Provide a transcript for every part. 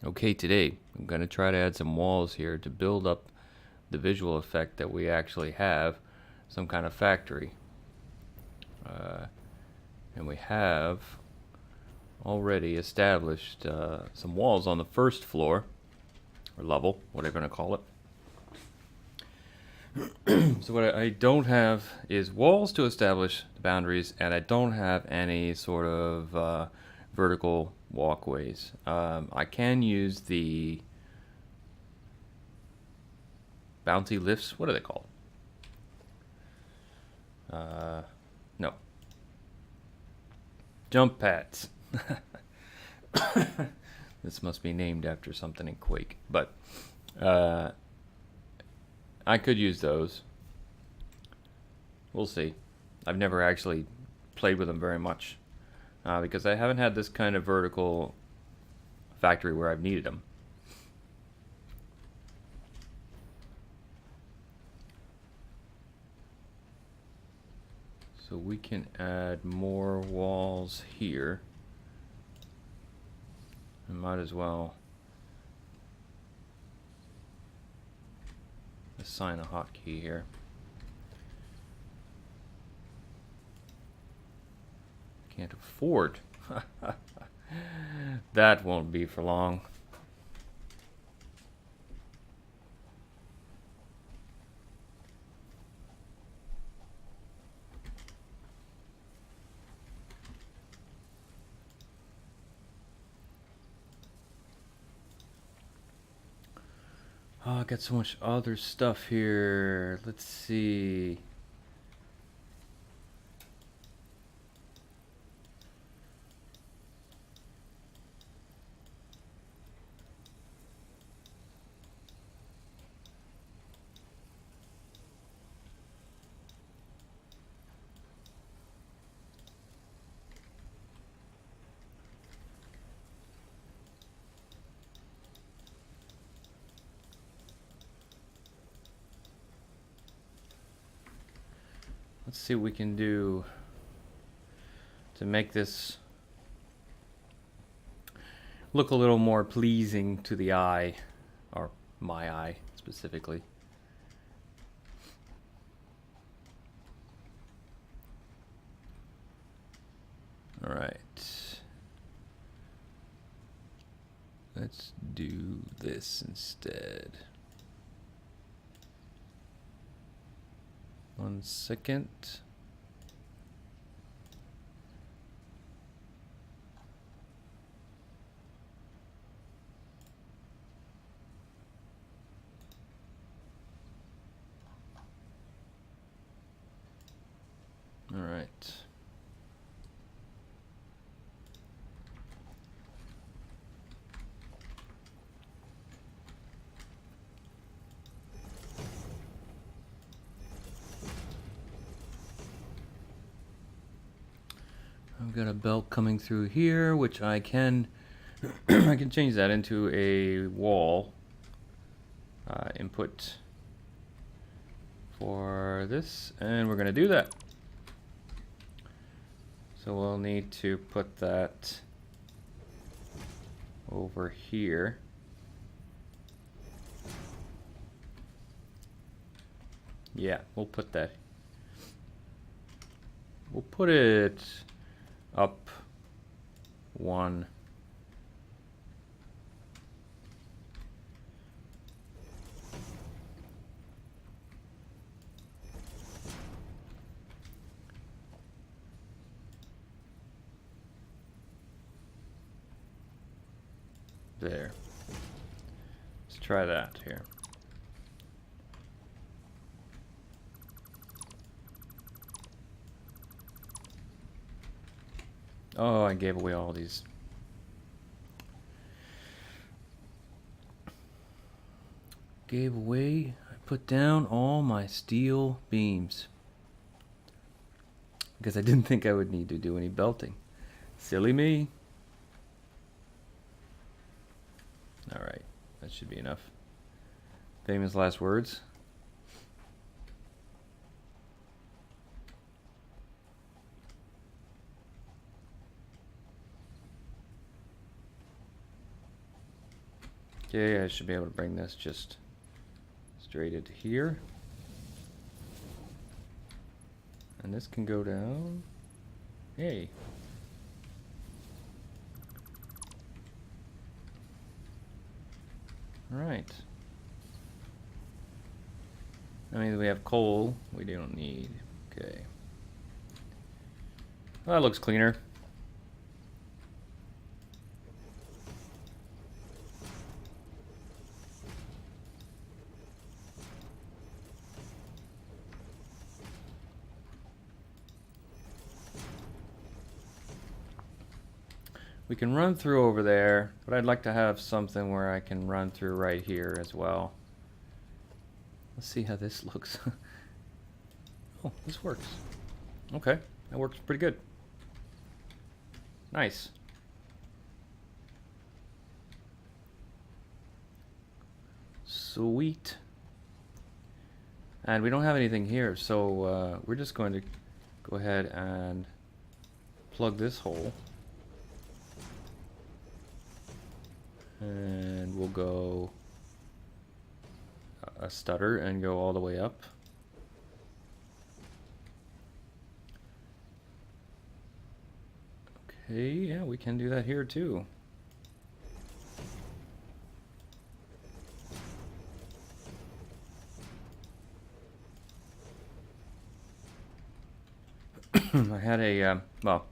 Okay, today I'm going to try to add some walls here to build up the visual effect that we actually have some kind of factory. And we have already established some walls on the first floor, or level, whatever you want to call it. So what I don't have is walls to establish the boundaries, and I don't have any sort of vertical walkways. I can use the bouncy lifts. What are they called? No. Jump pads. This must be named after something in Quake. But I could use those. We'll see. I've never actually played with them very much because I haven't had this kind of vertical factory where I've needed them. So we can add more walls here. I might as well assign a hotkey here. Can't afford. That won't be for long. Oh, I got so much other stuff here. Let's see. Let's see what we can do to make this look a little more pleasing to the eye, or my eye specifically. All right. Let's do this instead. 1 second. All right. I've got a belt coming through here, which I can I can change that into a wall input for this, and we're gonna do that. So we'll need to put that over here. Yeah, we'll put that. We'll put it up 1. There. Let's try that here. Oh, I gave away all these. I put down all my steel beams. Because I didn't think I would need to do any belting. Silly me. Alright, that should be enough. Famous last words. Okay, I should be able to bring this just straight into here. And this can go down. Hey. Alright. I mean, we have coal. We don't need. Okay. Well, that looks cleaner. We can run through over there, but I'd like to have something where I can run through right here as well. Let's see how this looks. Oh, this works. Okay, that works pretty good. Nice. Sweet. And we don't have anything here, so we're just going to go ahead and plug this hole. And we'll go a stutter and go all the way up. Okay, yeah, we can do that here too. I had a, well,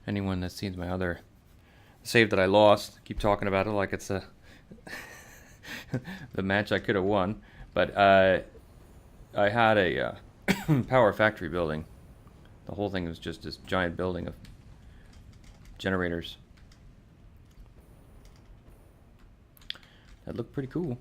anyone that's seen my other save that I lost, keep talking about it like it's a the match I could have won, but I had a power factory building. The whole thing was just this giant building of generators. That looked pretty cool.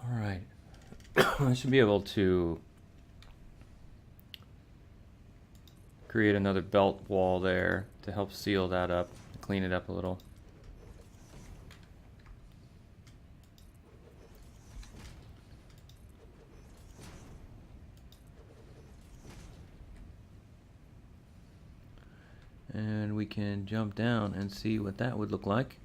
Alright. I should be able to create another belt wall there to help seal that up, clean it up a little. And we can jump down and see what that would look like.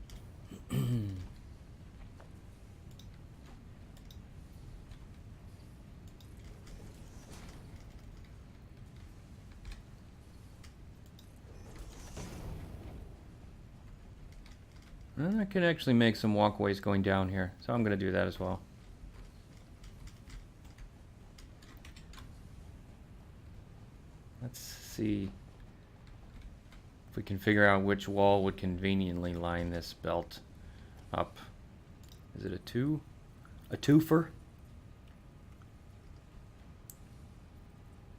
And I can actually make some walkways going down here, so I'm going to do that as well. Let's see if we can figure out which wall would conveniently line this belt up. Is it a two? A twofer?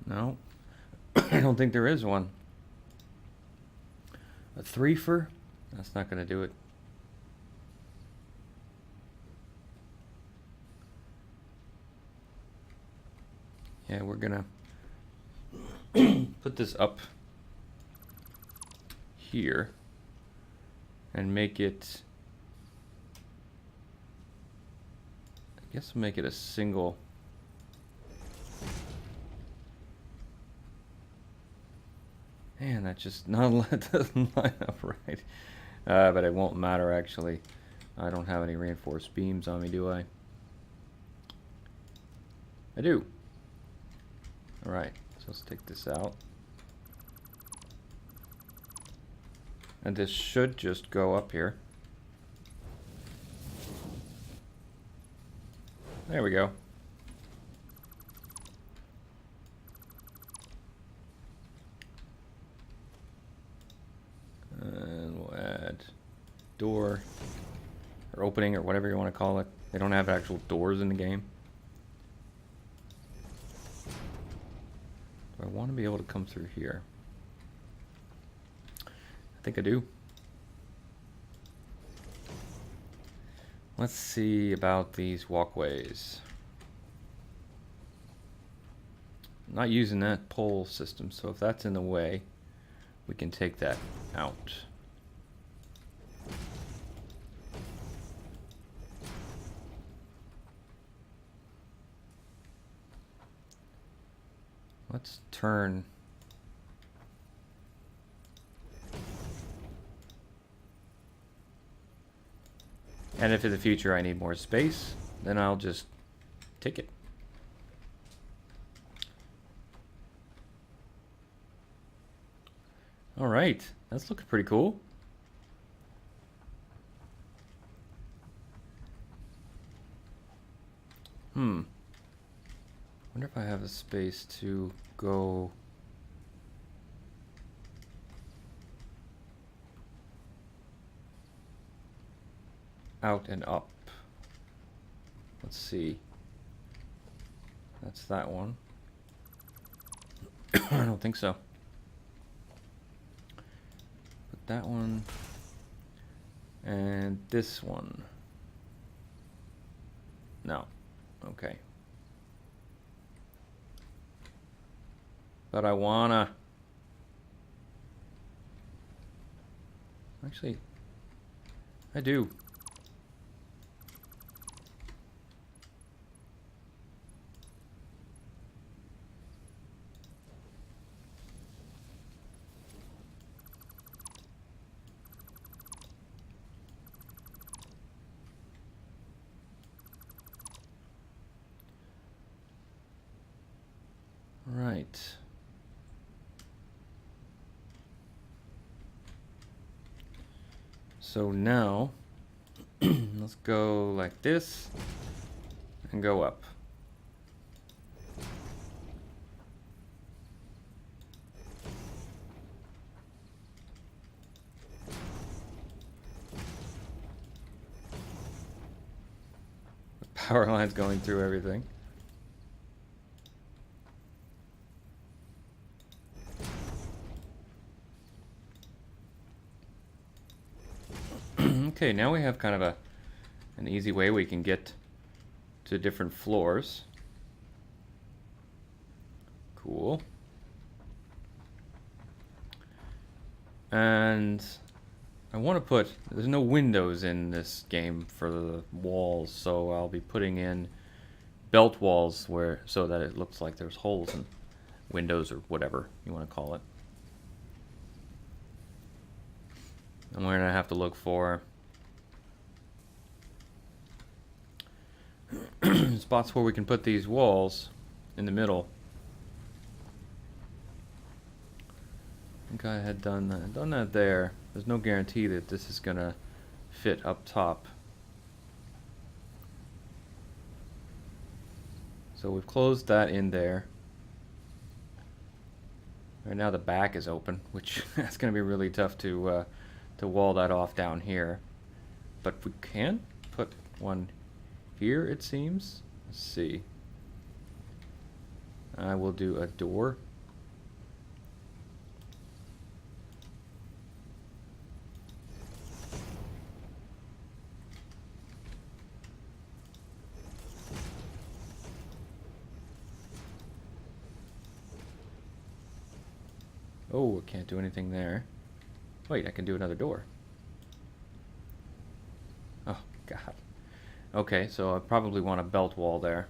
No. I don't think there is one. A threefer? That's not going to do it. Yeah, we're gonna put this up here and make it, I guess make it a single. Man, that just doesn't line up right. But it won't matter actually. I don't have any reinforced beams on me, do I? I do. Alright, so let's take this out. And this should just go up here. There we go. And we'll add door, or opening, or whatever you want to call it. They don't have actual doors in the game. I want to be able to come through here. I think I do. Let's see about these walkways. not using that pole system, so if that's in the way, we can take that out. Let's turn. And if in the future I need more space, then I'll just take it. All right, that's looking pretty cool. Wonder if I have a space to go out and up. Let's see. That's that one. I don't think so. Put that one and this one. No. Okay. But I wanna... Actually, I do. Right. So now, let's go like this and go up. The power line's going through everything. Okay, now we have kind of an easy way we can get to different floors. Cool. And I want to put, there's no windows in this game for the walls, so I'll be putting in belt walls where, so that it looks like there's holes and windows or whatever you want to call it. And we're going to have to look for spots where we can put these walls in the middle. I think I had done that there. There's no guarantee that this is gonna fit up top. So we've closed that in there. Right now the back is open, which that's gonna be really tough to wall that off down here. But we can put one here, it seems. Let's see. I will do a door. Oh, I can't do anything there. Wait, I can do another door. Oh, God. Okay, so I probably want a belt wall there.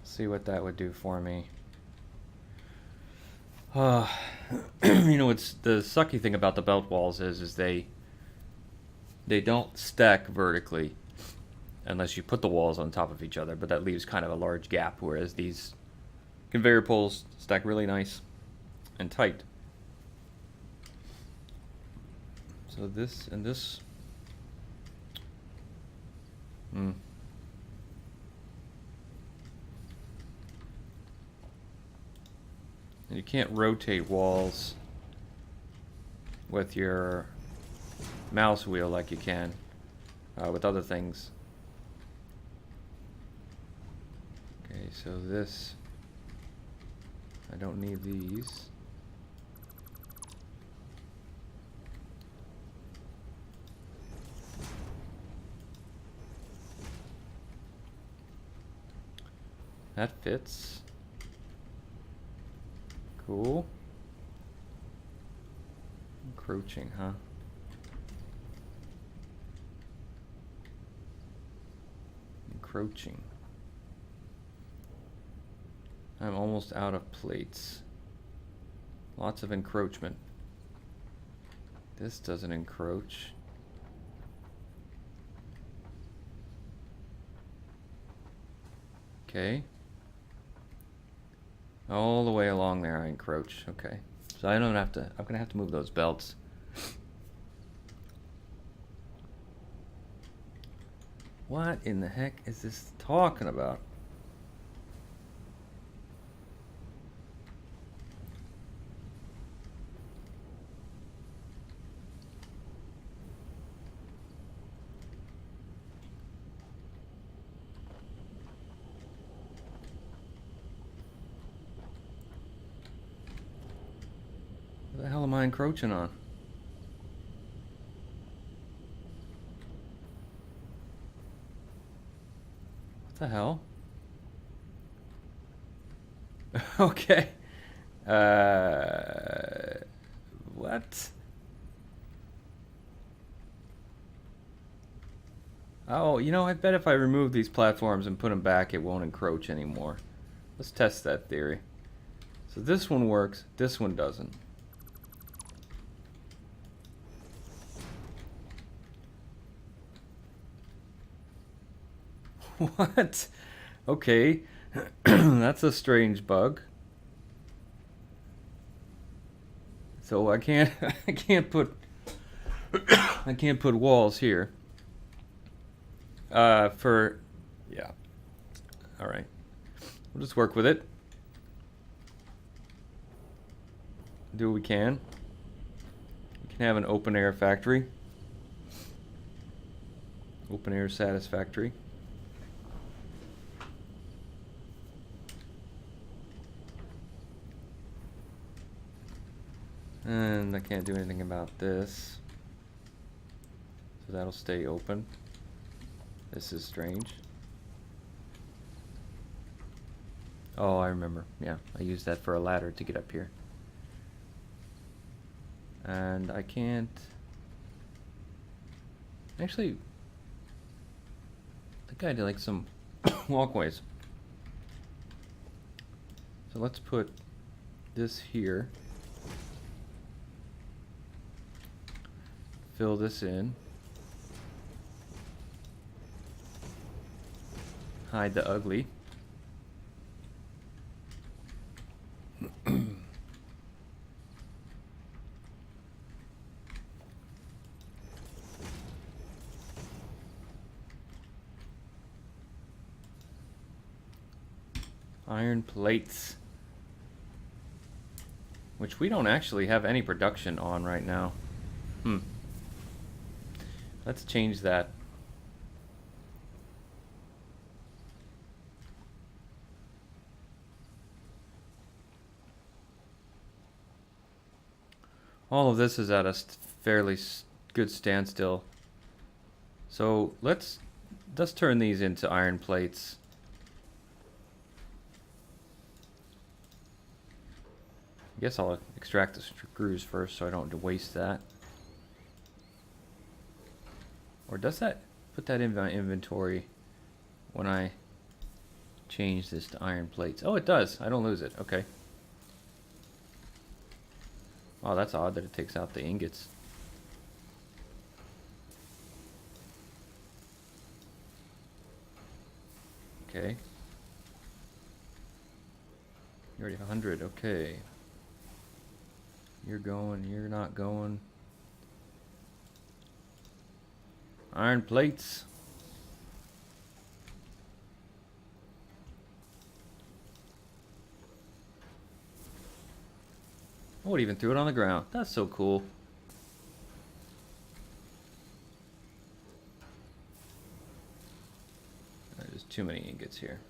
See what that would do for me. You know, it's the sucky thing about the belt walls is they don't stack vertically unless you put the walls on top of each other, but that leaves kind of a large gap, whereas these conveyor poles stack really nice and tight. So this and this. And you can't rotate walls with your mouse wheel like you can with other things. Okay, so this, I don't need these. That fits. Cool. Encroaching, huh? Encroaching. I'm almost out of plates. Lots of encroachment. This doesn't encroach. Okay. All the way along there I encroach. Okay. So I don't have to, I'm gonna have to move those belts. What in the heck is this talking about? What the hell am I encroaching on? What the hell? Okay. What? Oh, you know, I bet if I remove these platforms and put them back, it won't encroach anymore. Let's test that theory. So this one works, this one doesn't. What? Okay. That's a strange bug. So I can't I can't put I can't put walls here. Yeah. All right. We'll just work with it. Do what we can. We can have an open air factory. Open air Satisfactory. And I can't do anything about this. So that'll stay open. This is strange. Oh, I remember. Yeah, I used that for a ladder to get up here. And I can't... Actually, I think I did like some walkways. So let's put this here. Fill this in. Hide the ugly. Iron plates. Which we don't actually have any production on right now. Let's change that. All of this is at a fairly good standstill. So let's turn these into iron plates. I guess I'll extract the screws first so I don't waste that. Or does that put that in my inventory when I change this to iron plates? Oh, it does. I don't lose it. Okay. Oh, that's odd that it takes out the ingots. Okay. You already have 100. Okay. You're going. You're not going. Iron plates. Oh, it even threw it on the ground. That's so cool. There's too many ingots here.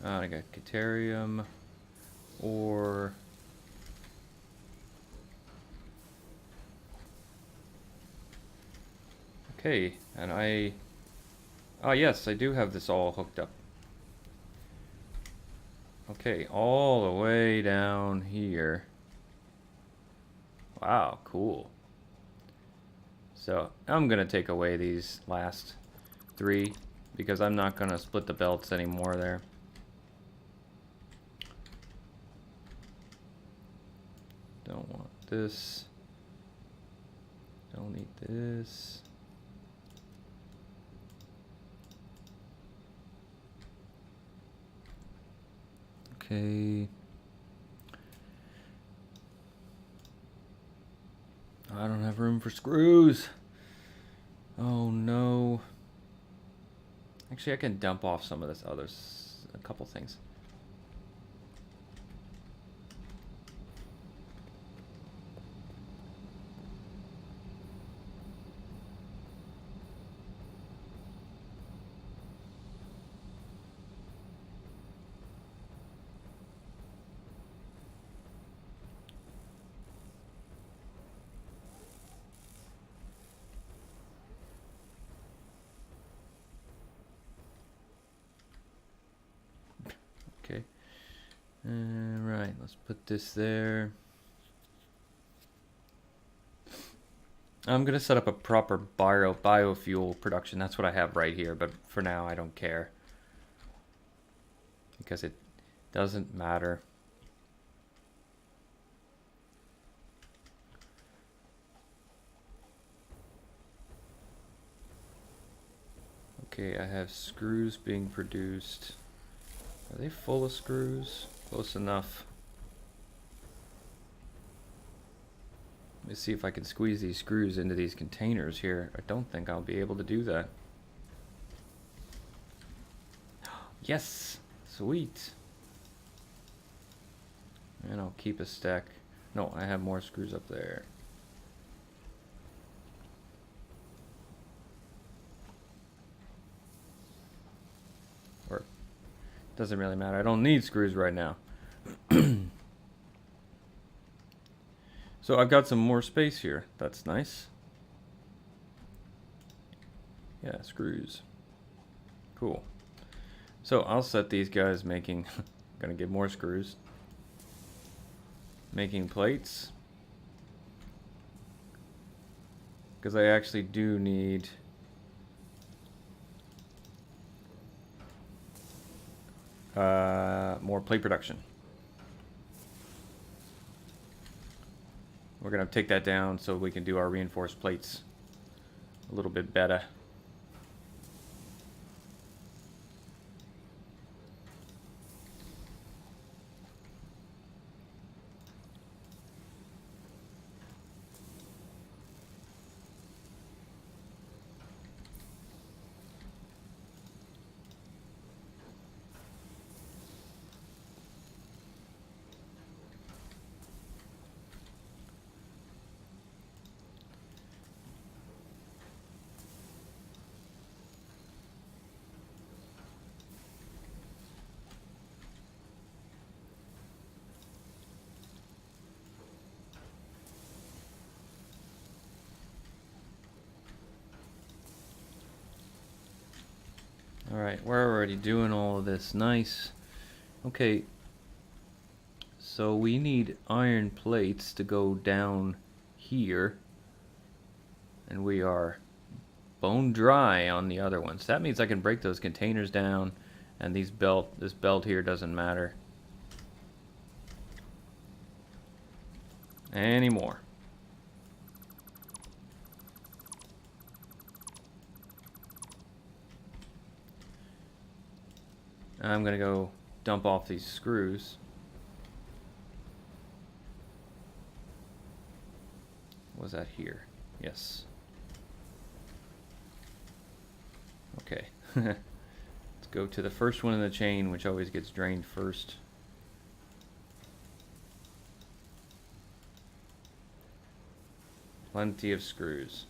I got Caterium or... Okay, and I Ah, yes, I do have this all hooked up. Okay, all the way down here. Wow, cool. So I'm gonna take away these last 3 because I'm not gonna split the belts anymore there. Don't want this. Don't need this. Okay. I don't have room for screws. Oh no. Actually, I can dump off some of this others. A couple things. Okay. Right, let's put this there. I'm gonna set up a proper biofuel production. That's what I have right here, but for now I don't care. Because it doesn't matter. Okay, I have screws being produced. Are they full of screws? Close enough. Let me see if I can squeeze these screws into these containers here. I don't think I'll be able to do that. Yes! Sweet! And I'll keep a stack. No, I have more screws up there. Or, doesn't really matter. I don't need screws right now. So I've got some more space here. That's nice. Yeah, screws. Cool. So I'll set these guys making... gonna get more screws. Making plates. Because I actually do need... more plate production. We're gonna take that down so we can do our reinforced plates a little bit better. Alright, we're already doing all of this. Nice. Okay. So we need iron plates to go down here. And we are bone dry on the other ones. That means I can break those containers down. And this belt here doesn't matter anymore. I'm gonna go dump off these screws. Was that here? Yes. Okay. Let's go to the first one in the chain, which always gets drained first. Plenty of screws.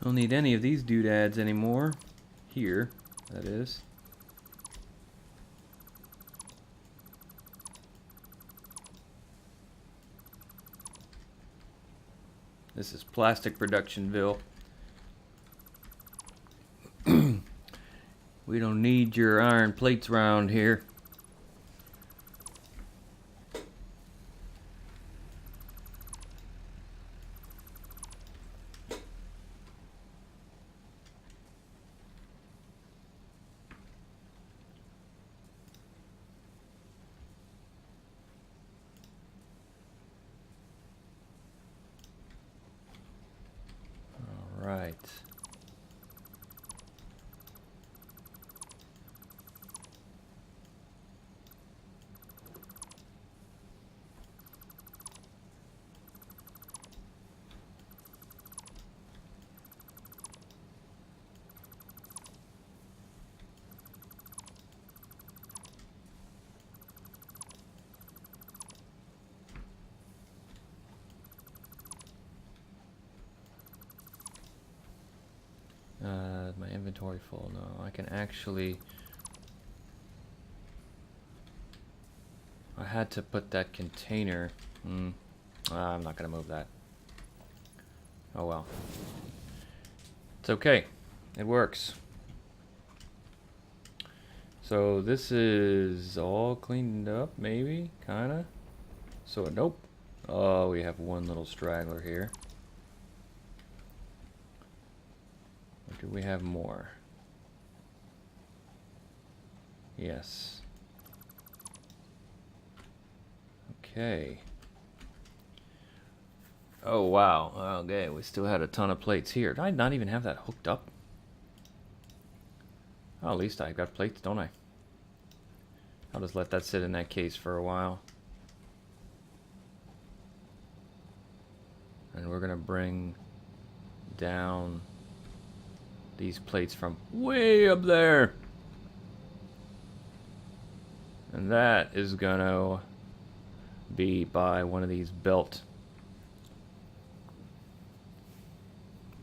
Don't need any of these doodads anymore. Here, that is. This is plastic productionville. We don't need your iron plates around here. All right. My inventory full. No, I can actually. I had to put that container. I'm not gonna move that. Oh well. It's okay. It works. So this is all cleaned up, maybe, kinda. So nope. Oh, we have one little straggler here. Or do we have more? Yes. Okay. Oh wow. Okay, we still had a ton of plates here. Did I not even have that hooked up? Oh, at least I got plates, don't I? I'll just let that sit in that case for a while. And we're gonna bring down these plates from way up there. And that is gonna be by one of these belt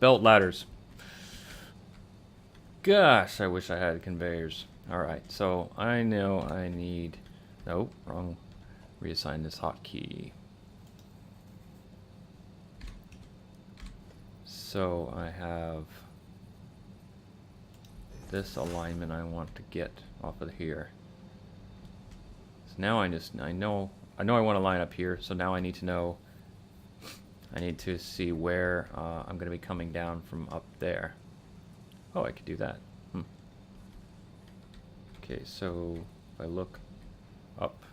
ladders. Gosh, I wish I had conveyors. Alright, so I know I need... Nope, wrong. Reassign this hotkey. So I have this alignment I want to get off of here. So now I know I want to line up here, so now I need to know, I need to see where I'm going to be coming down from up there. Oh, I could do that. Okay, so if I look up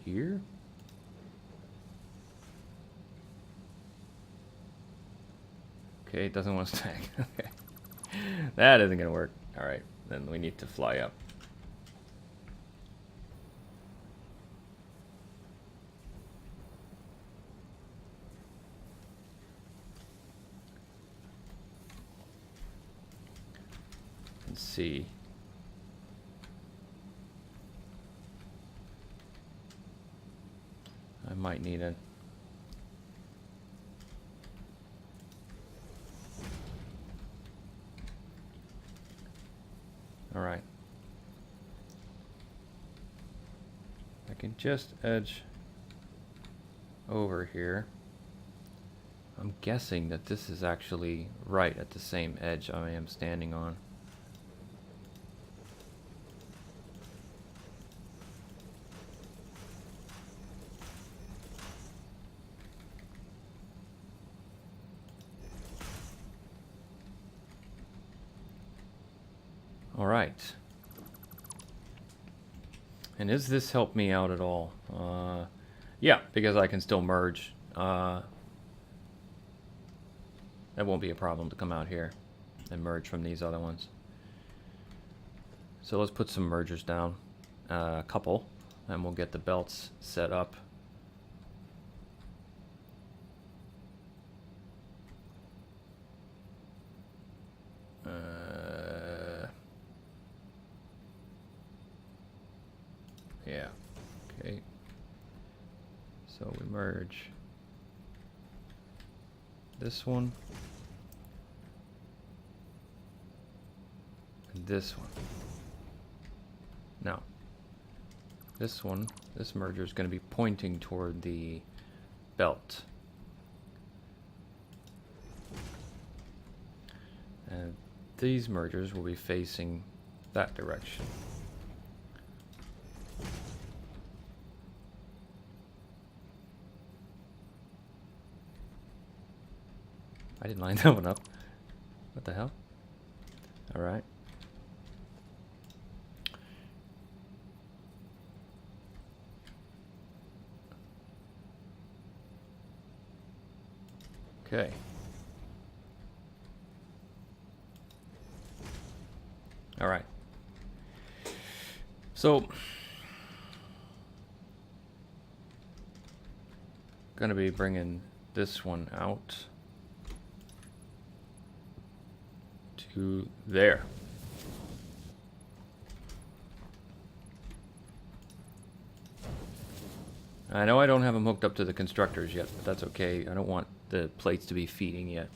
here, okay, it doesn't want to stack. Okay, that isn't gonna work. All right, then we need to fly up. Let's see. I might need a... Alright. I can just edge over here. I'm guessing that this is actually right at the same edge I am standing on. All right. And does this help me out at all? Yeah, because I can still merge. That won't be a problem to come out here and merge from these other ones. So let's put some mergers down, a couple, and we'll get the belts set up. Yeah, okay. So we merge. this one, and this one. Now, this one, this merger is going to be pointing toward the belt. And these mergers will be facing that direction. I didn't line that one up. What the hell? All right. Okay. All right. So, gonna be bringing this one out to there. I know I don't have them hooked up to the constructors yet, but that's okay. I don't want the plates to be feeding yet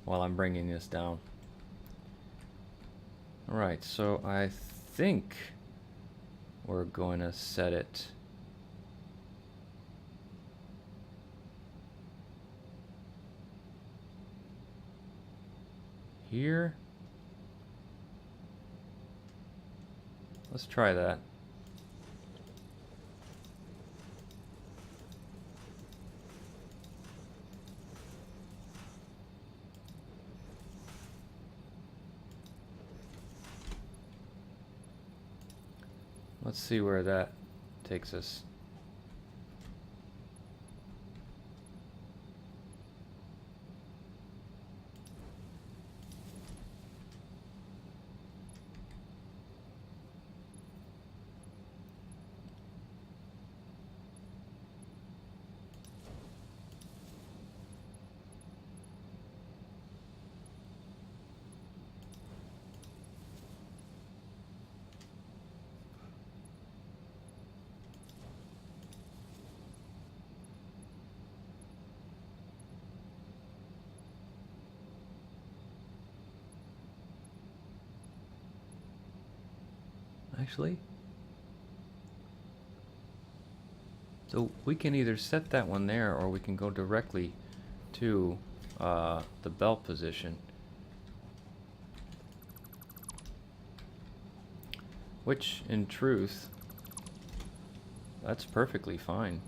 while I'm bringing this down. Alright, so I think we're going to set it here. Let's try that. Let's see where that takes us. Actually, so we can either set that one there or we can go directly to the belt position, which in truth, that's perfectly fine.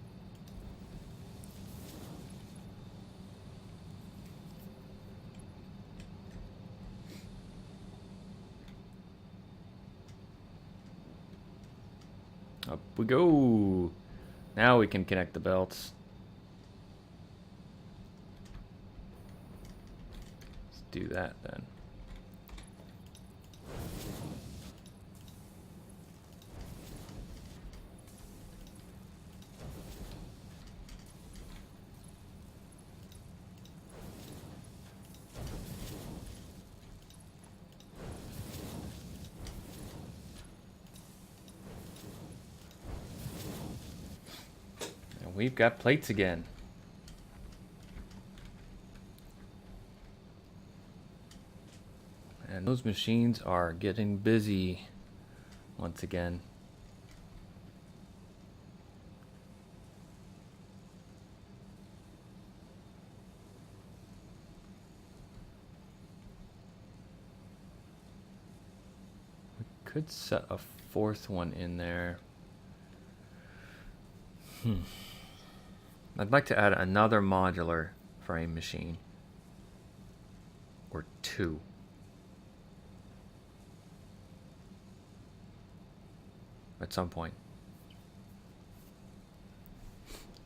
Up we go. Now we can connect the belts. Let's do that then. We've got plates again. And those machines are getting busy once again. We could set a fourth one in there. I'd like to add another modular frame machine, or two. At some point.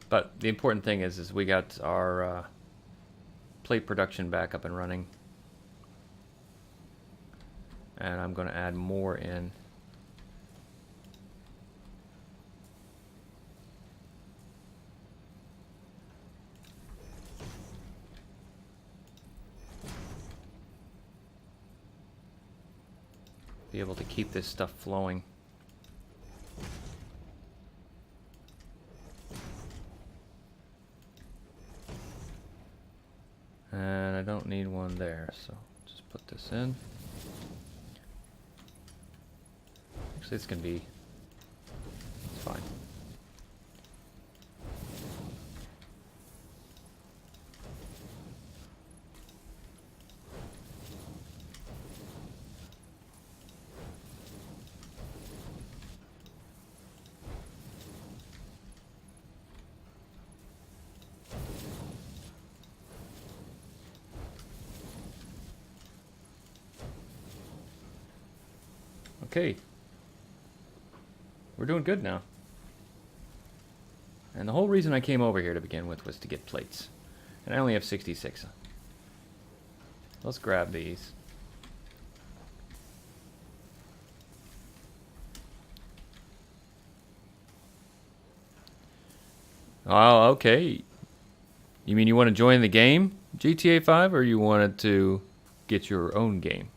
But the important thing is we got our plate production back up and running. And I'm going to add more in. Be able to keep this stuff flowing. I don't need one there, so just put this in. Actually, it's gonna be, it's fine. Okay. We're doing good now. And the whole reason I came over here to begin with was to get plates. And I only have 66. Let's grab these. Oh, okay. You mean you want to join the game, GTA 5, or you wanted to get your own game?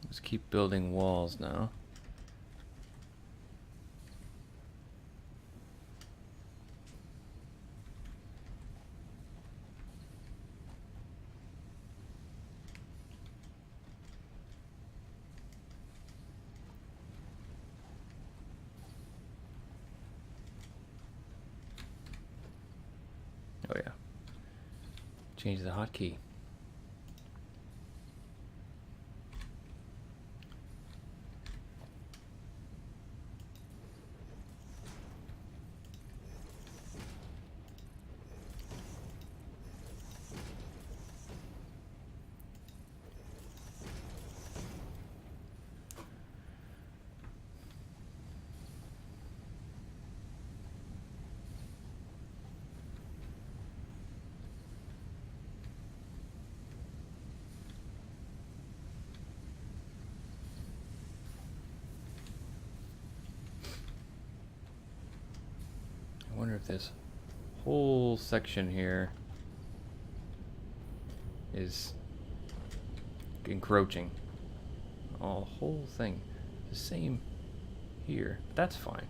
Let's keep building walls now. Oh yeah. Change the hotkey. I wonder if this whole section here is encroaching. Oh, the whole thing. The same here. That's fine.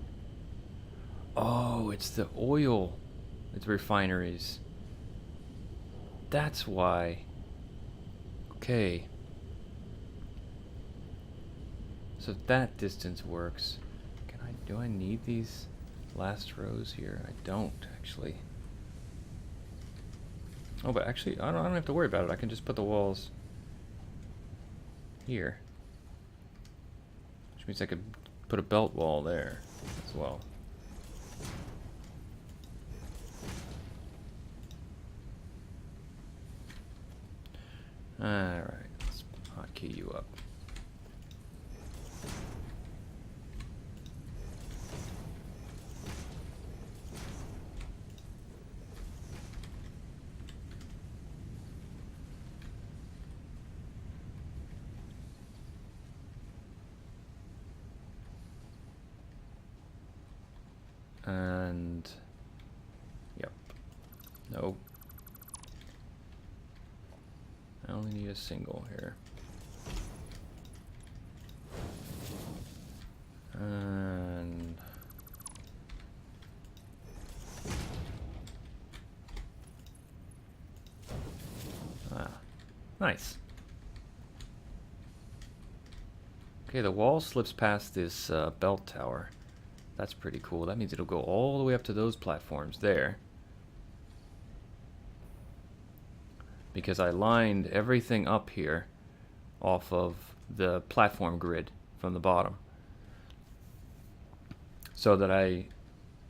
Oh, it's the oil. It's refineries. That's why. Okay. So that distance works. Do I need these last rows here? I don't actually. Oh, but actually, I don't have to worry about it. I can just put the walls here, which means I could put a belt wall there as well. All right, let's hotkey you up. And yep, no, I only need a single here. And nice. Okay, the wall slips past this belt tower. That's pretty cool. That means it'll go all the way up to those platforms there. Because I lined everything up here off of the platform grid from the bottom, so that I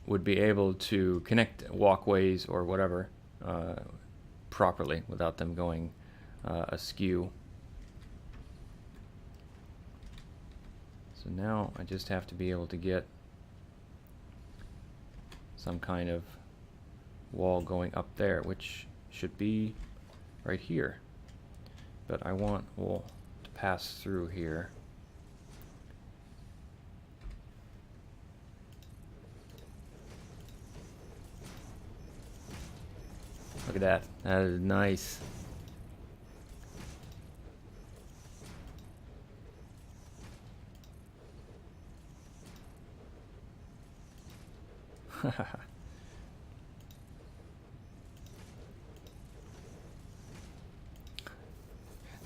would be able to connect walkways or whatever properly without them going askew. So now I just have to be able to get some kind of wall going up there, which should be right here. But I want wool to pass through here. Look at that. That is nice.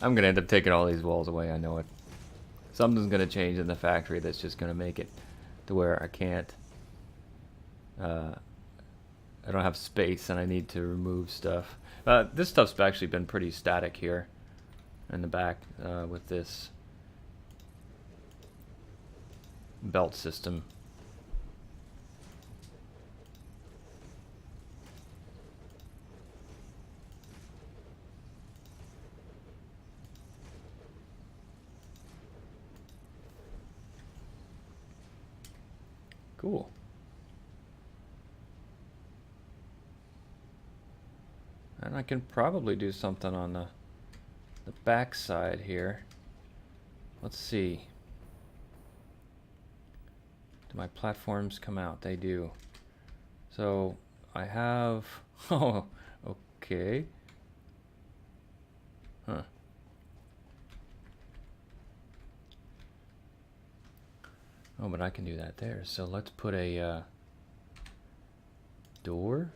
I'm gonna end up taking all these walls away, I know it. Something's gonna change in the factory that's just gonna make it to where I can't, I don't have space and I need to remove stuff. This stuff's actually been pretty static here in the back with this belt system. Cool. And I can probably do something on the back side here. Let's see. Do my platforms come out? They do. So I have... Oh, okay. Huh. Oh, but I can do that there. So let's put a door.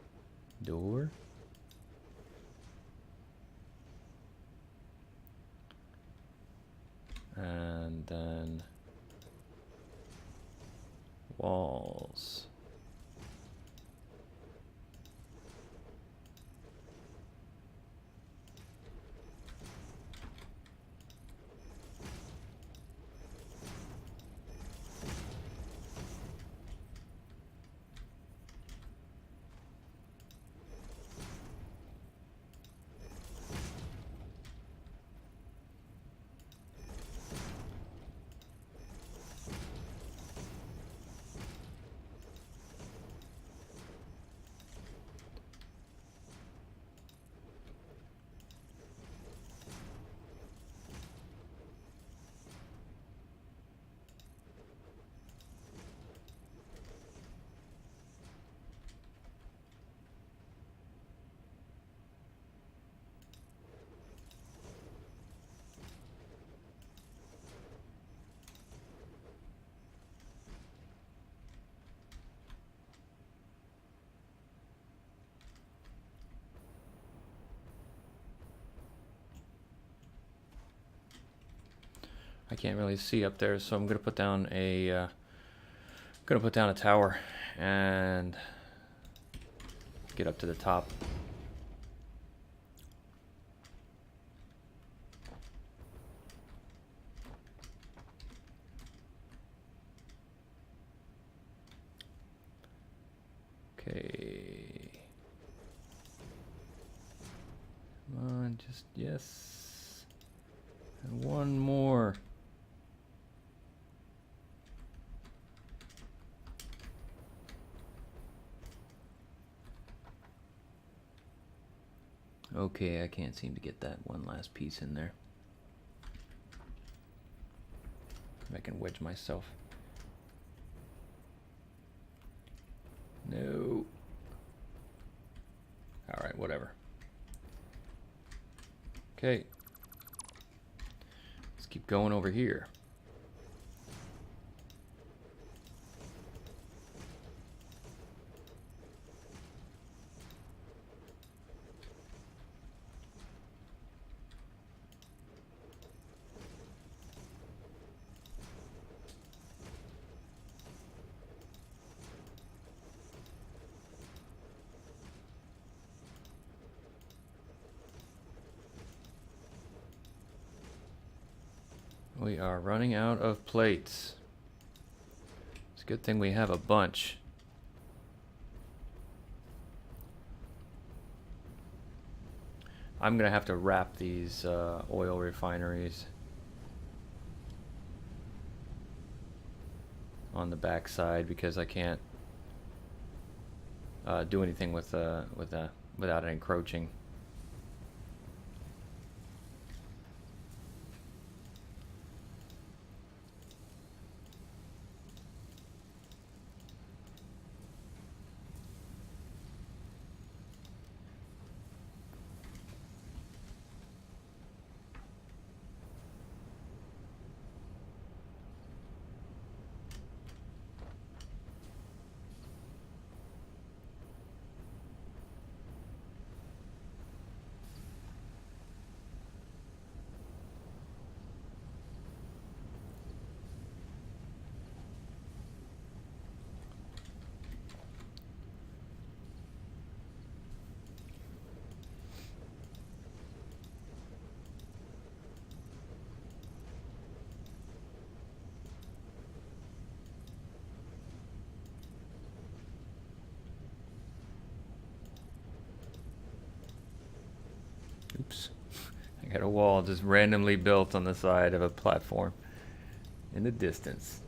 And then walls. I can't really see up there, so I'm gonna put down a tower and get up to the top. Okay. Come on, just yes. And one more. Okay, I can't seem to get that one last piece in there. I can wedge myself. No. Alright, whatever. Okay. Let's keep going over here. We are running out of plates. It's a good thing we have a bunch. I'm gonna have to wrap these oil refineries on the back side because I can't do anything without it encroaching. Oops. I got a wall just randomly built on the side of a platform in the distance.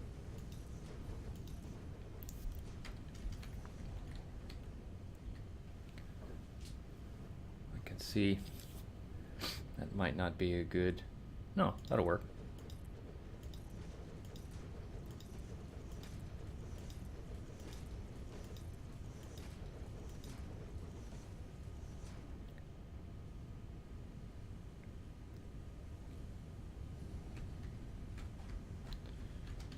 I can see that might not be a good... No, that'll work.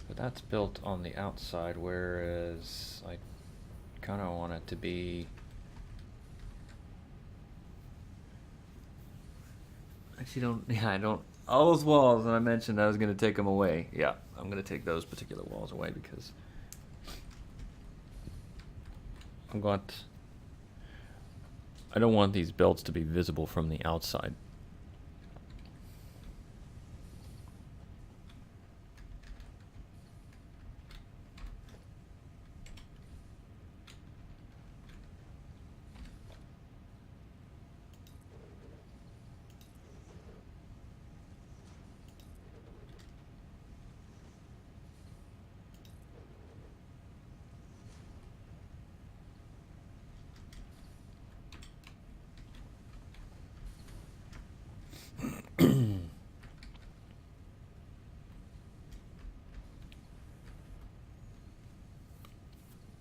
But that's built on the outside, whereas I kind of want it to be... Actually, I don't. All those walls that I mentioned, I was going to take them away. Yeah, I'm going to take those particular walls away because I don't want these belts to be visible from the outside.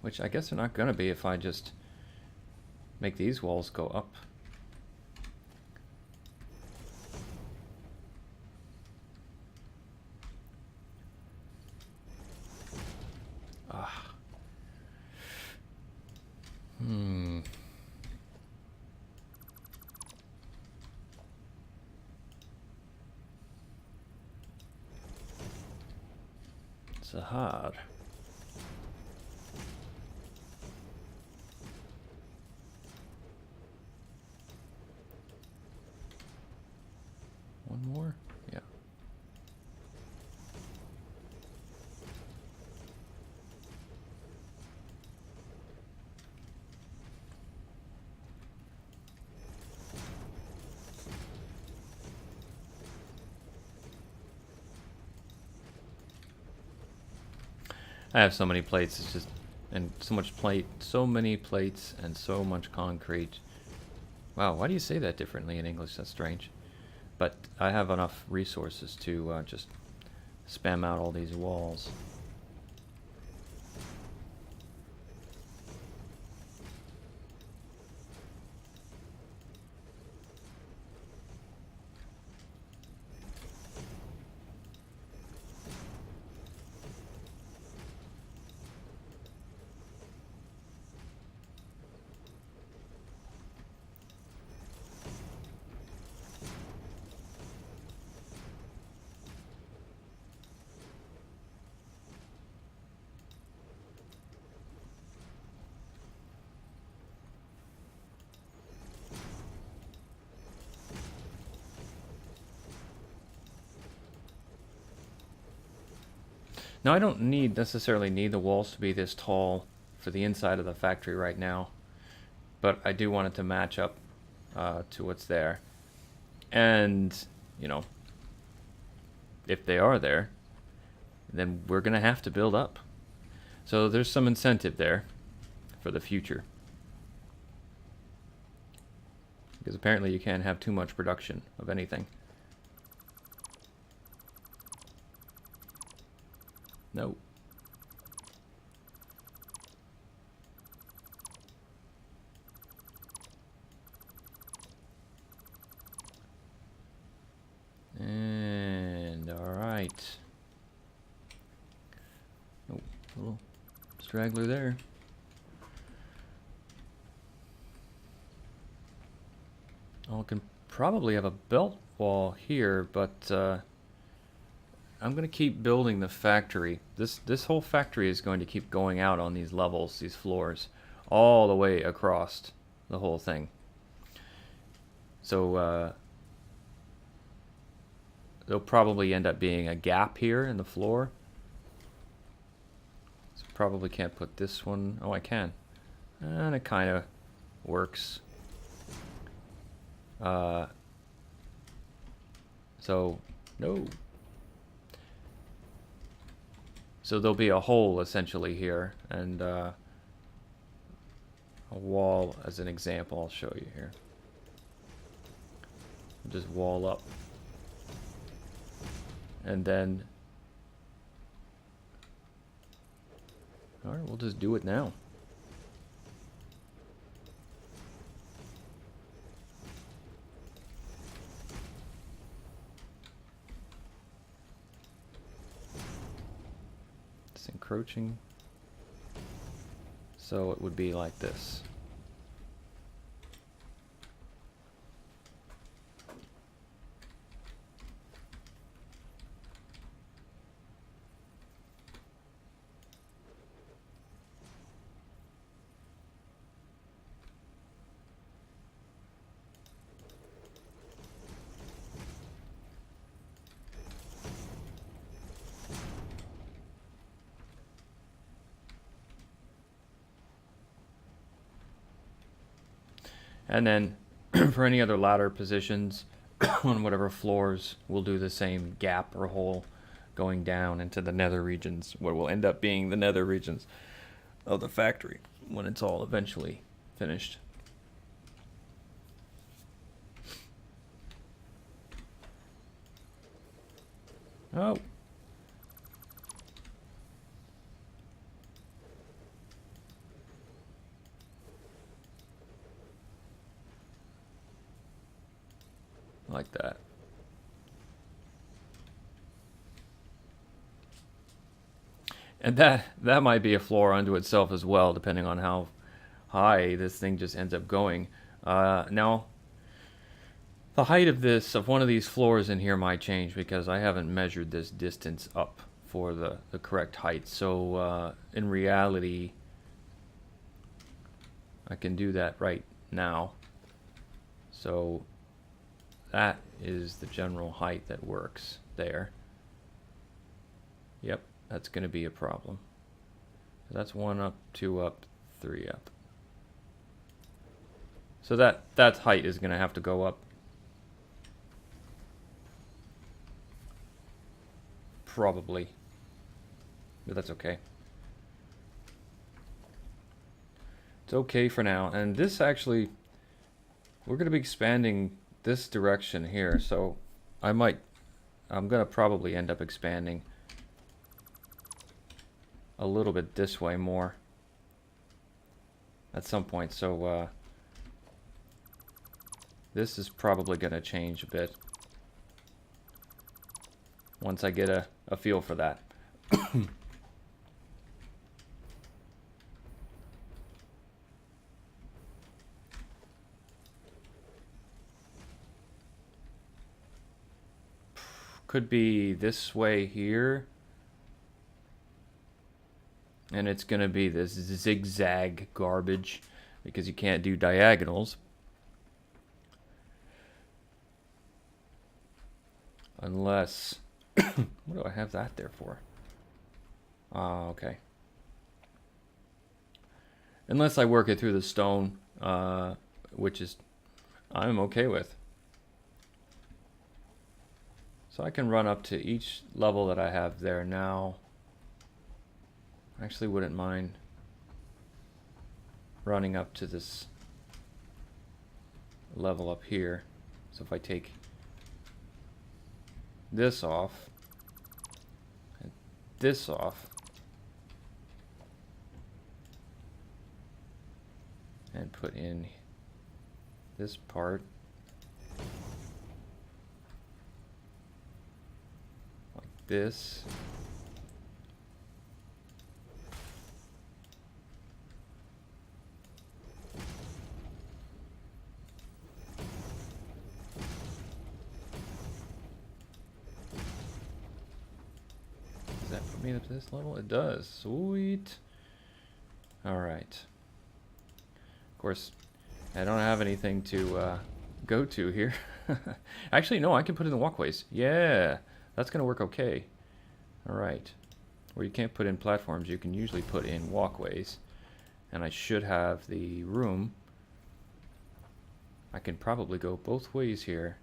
Which I guess they're not going to be if I just make these walls go up. Ah. It's hard. One more? Yeah. I have so many plates, it's just, and so many plates and so much concrete. Wow, why do you say that differently in English? That's strange. But I have enough resources to just spam out all these walls. Now I don't necessarily need the walls to be this tall for the inside of the factory right now, but I do want it to match up to what's there. And, you know, if they are there, then we're going to have to build up. So there's some incentive there for the future. Because apparently you can't have too much production of anything. No. And alright. Oh, a little straggler there. I can probably have a belt wall here, but I'm going to keep building the factory. This whole factory is going to keep going out on these levels, these floors, all the way across the whole thing. So there'll probably end up being a gap here in the floor. So probably can't put this one. Oh, I can. And it kind of works. So, no. So there'll be a hole essentially here, and a wall as an example. I'll show you here. Just wall up. And then, alright, we'll just do it now. It's encroaching. So it would be like this. And then for any other ladder positions on whatever floors, we'll do the same gap or hole going down into the nether regions, what will end up being the nether regions of the factory when it's all eventually finished. Oh. Like that. And that might be a floor unto itself as well, depending on how high this thing just ends up going. Now, the height of one of these floors in here might change because I haven't measured this distance up for the correct height. So in reality, I can do that right now. So that is the general height that works there. Yep, that's going to be a problem. That's 1 up, 2 up, 3 up. So that height is going to have to go up. Probably. But that's okay. It's okay for now. And this actually, we're going to be expanding this direction here, so I'm gonna probably end up expanding a little bit this way more at some point. So this is probably gonna change a bit once I get a feel for that. Could be this way here. And it's going to be this zigzag garbage because you can't do diagonals. Unless... what do I have that there for? Okay. Unless I work it through the stone, which is I'm okay with. So I can run up to each level that I have there now. I actually wouldn't mind running up to this level up here. So if I take this off and this off and put in this part like this, does that put me up to this level? It does. Sweet. Alright. Of course, I don't have anything to go to here. Actually, no, I can put in the walkways. Yeah, that's going to work okay. Alright. Where you can't put in platforms, you can usually put in walkways. And I should have the room. I can probably go both ways here.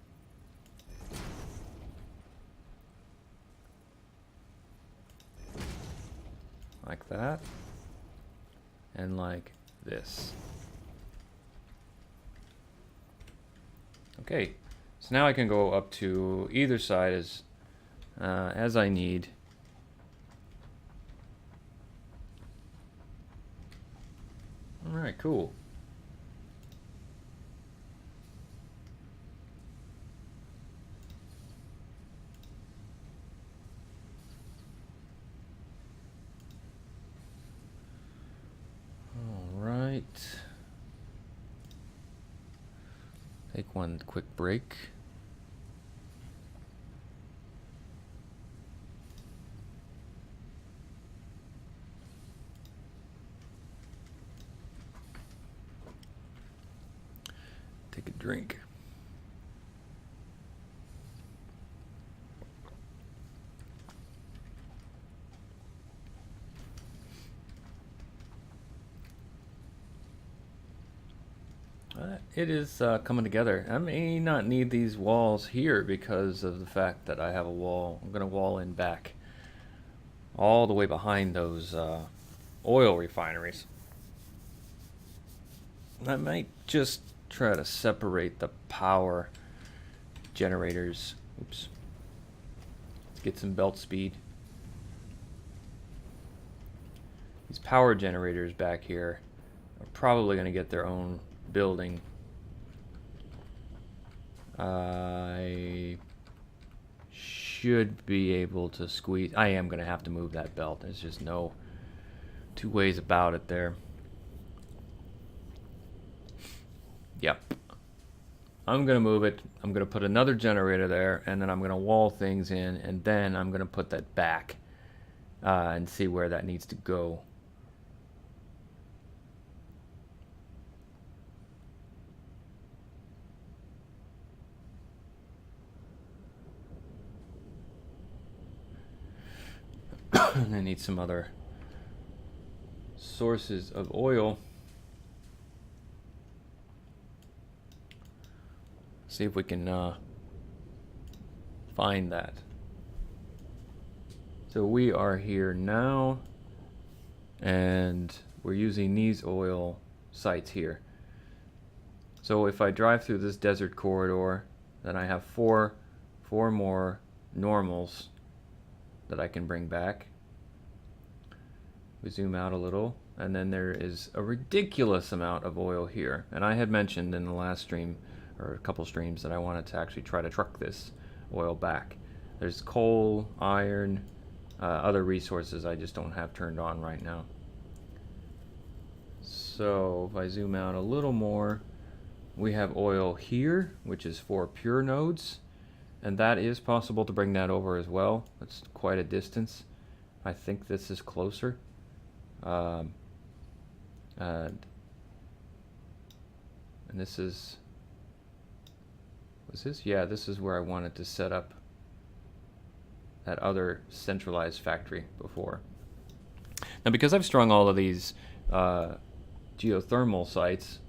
Like that. And like this. Okay, so now I can go up to either side as I need. All right, cool. All right. Take one quick break. Take a drink. It is coming together. I may not need these walls here because of the fact that I have a wall. I'm going to wall in back all the way behind those oil refineries. I might just try to separate the power generators. Oops. Let's get some belt speed. These power generators back here are probably going to get their own building. I should be able to squeeze. I am going to have to move that belt. There's just no two ways about it there. Yep. I'm going to move it. I'm going to put another generator there, and then I'm going to wall things in, and then I'm going to put that back and see where that needs to go. And I need some other sources of oil. See if we can find that. So we are here now, and we're using these oil sites here. So if I drive through this desert corridor, then I have four more normals that I can bring back. We zoom out a little, and then there is a ridiculous amount of oil here. And I had mentioned in the last stream, or a couple streams, that I wanted to actually try to truck this oil back. There's coal, iron, other resources I just don't have turned on right now. So if I zoom out a little more, we have oil here, which is for pure nodes, and that is possible to bring that over as well. That's quite a distance. I think this is closer. And this is, was this? Yeah, this is where I wanted to set up that other centralized factory before. Now, because I've strung all of these geothermal sites,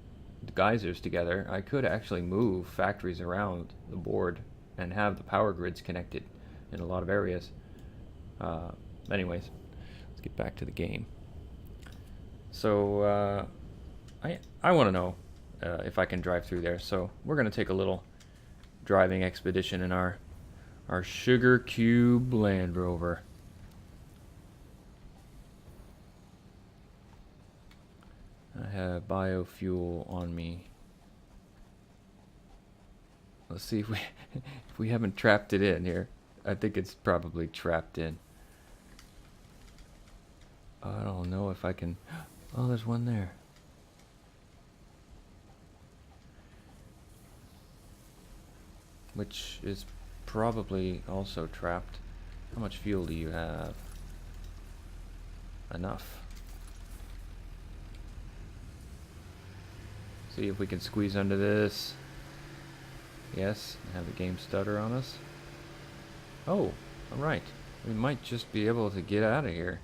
the geysers together, I could actually move factories around the board and have the power grids connected in a lot of areas. Anyways, let's get back to the game. So I want to know if I can drive through there. So we're gonna take a little driving expedition in our Sugar Cube Land Rover. I have biofuel on me. Let's see if we if we haven't trapped it in here. I think it's probably trapped in. I don't know if I can. Oh, there's one there. Which is probably also trapped. How much fuel do you have? Enough. See if we can squeeze under this. Yes, have the game stutter on us. Oh, alright. We might just be able to get out of here.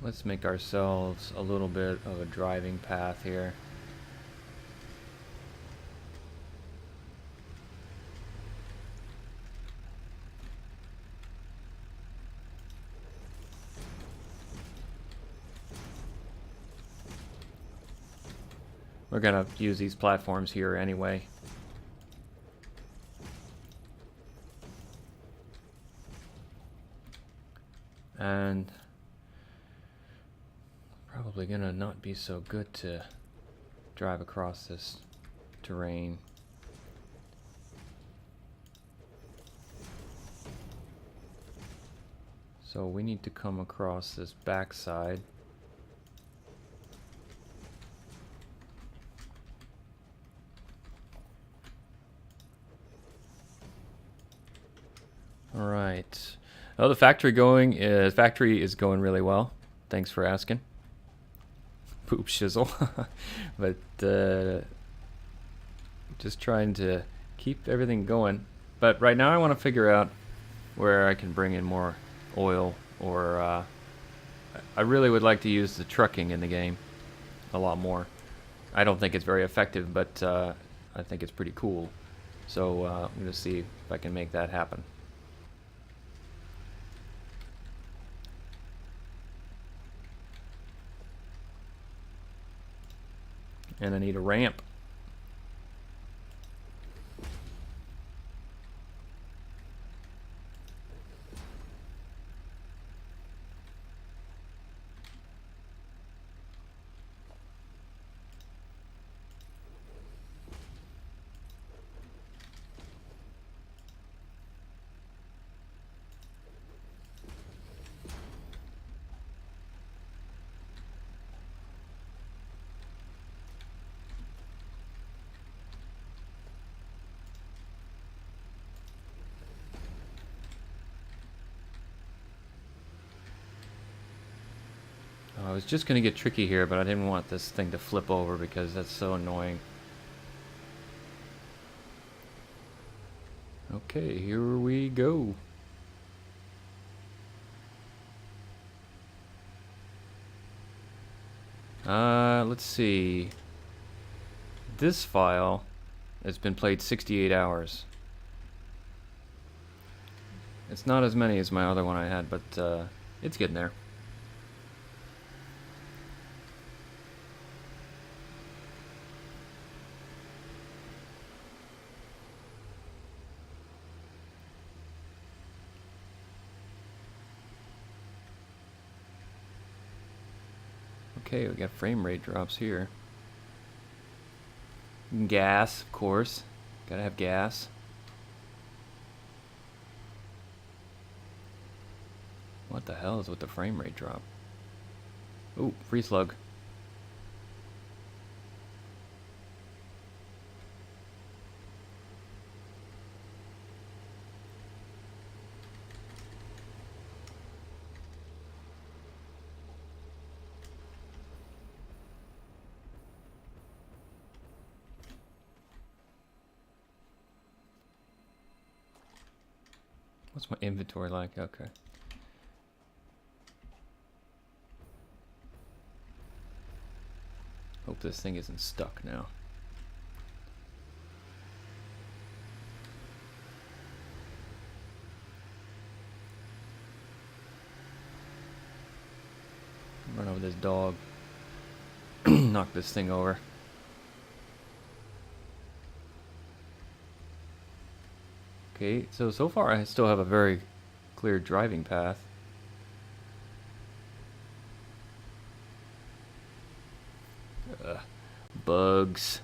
Let's make ourselves a little bit of a driving path here. We're gonna use these platforms here anyway. And probably gonna not be so good to drive across this terrain. So we need to come across this backside. All right. Oh, the factory is going really well. Thanks for asking. Poop shizzle. But just trying to keep everything going. But right now I want to figure out where I can bring in more oil, or I really would like to use the trucking in the game a lot more. I don't think it's very effective, but I think it's pretty cool. So I'm going to see if I can make that happen. And I need a ramp. I was just going to get tricky here, but I didn't want this thing to flip over because that's so annoying. Okay, here we go. Let's see. This file has been played 68 hours. It's not as many as my other one I had, but it's getting there. Okay, we got frame rate drops here. Gas, of course. Gotta have gas. What the hell is with the frame rate drop? Ooh, free slug. What's my inventory like? Okay. Hope this thing isn't stuck now. Run over this dog. Knock this thing over. Okay, so far I still have a very clear driving path. Bugs.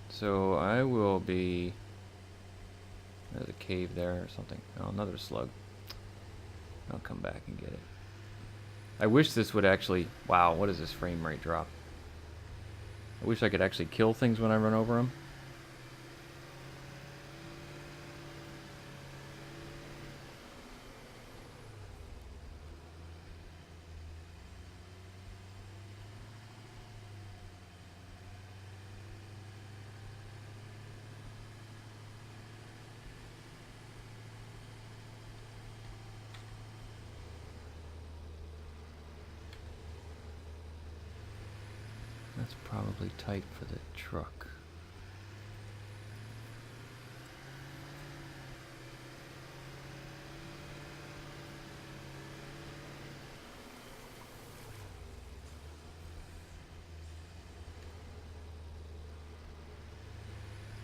So I will be... There's a cave there or something. Oh, another slug. I'll come back and get it. I wish this would actually... Wow, what is this frame rate drop? I wish I could actually kill things when I run over them. That's probably tight for the truck.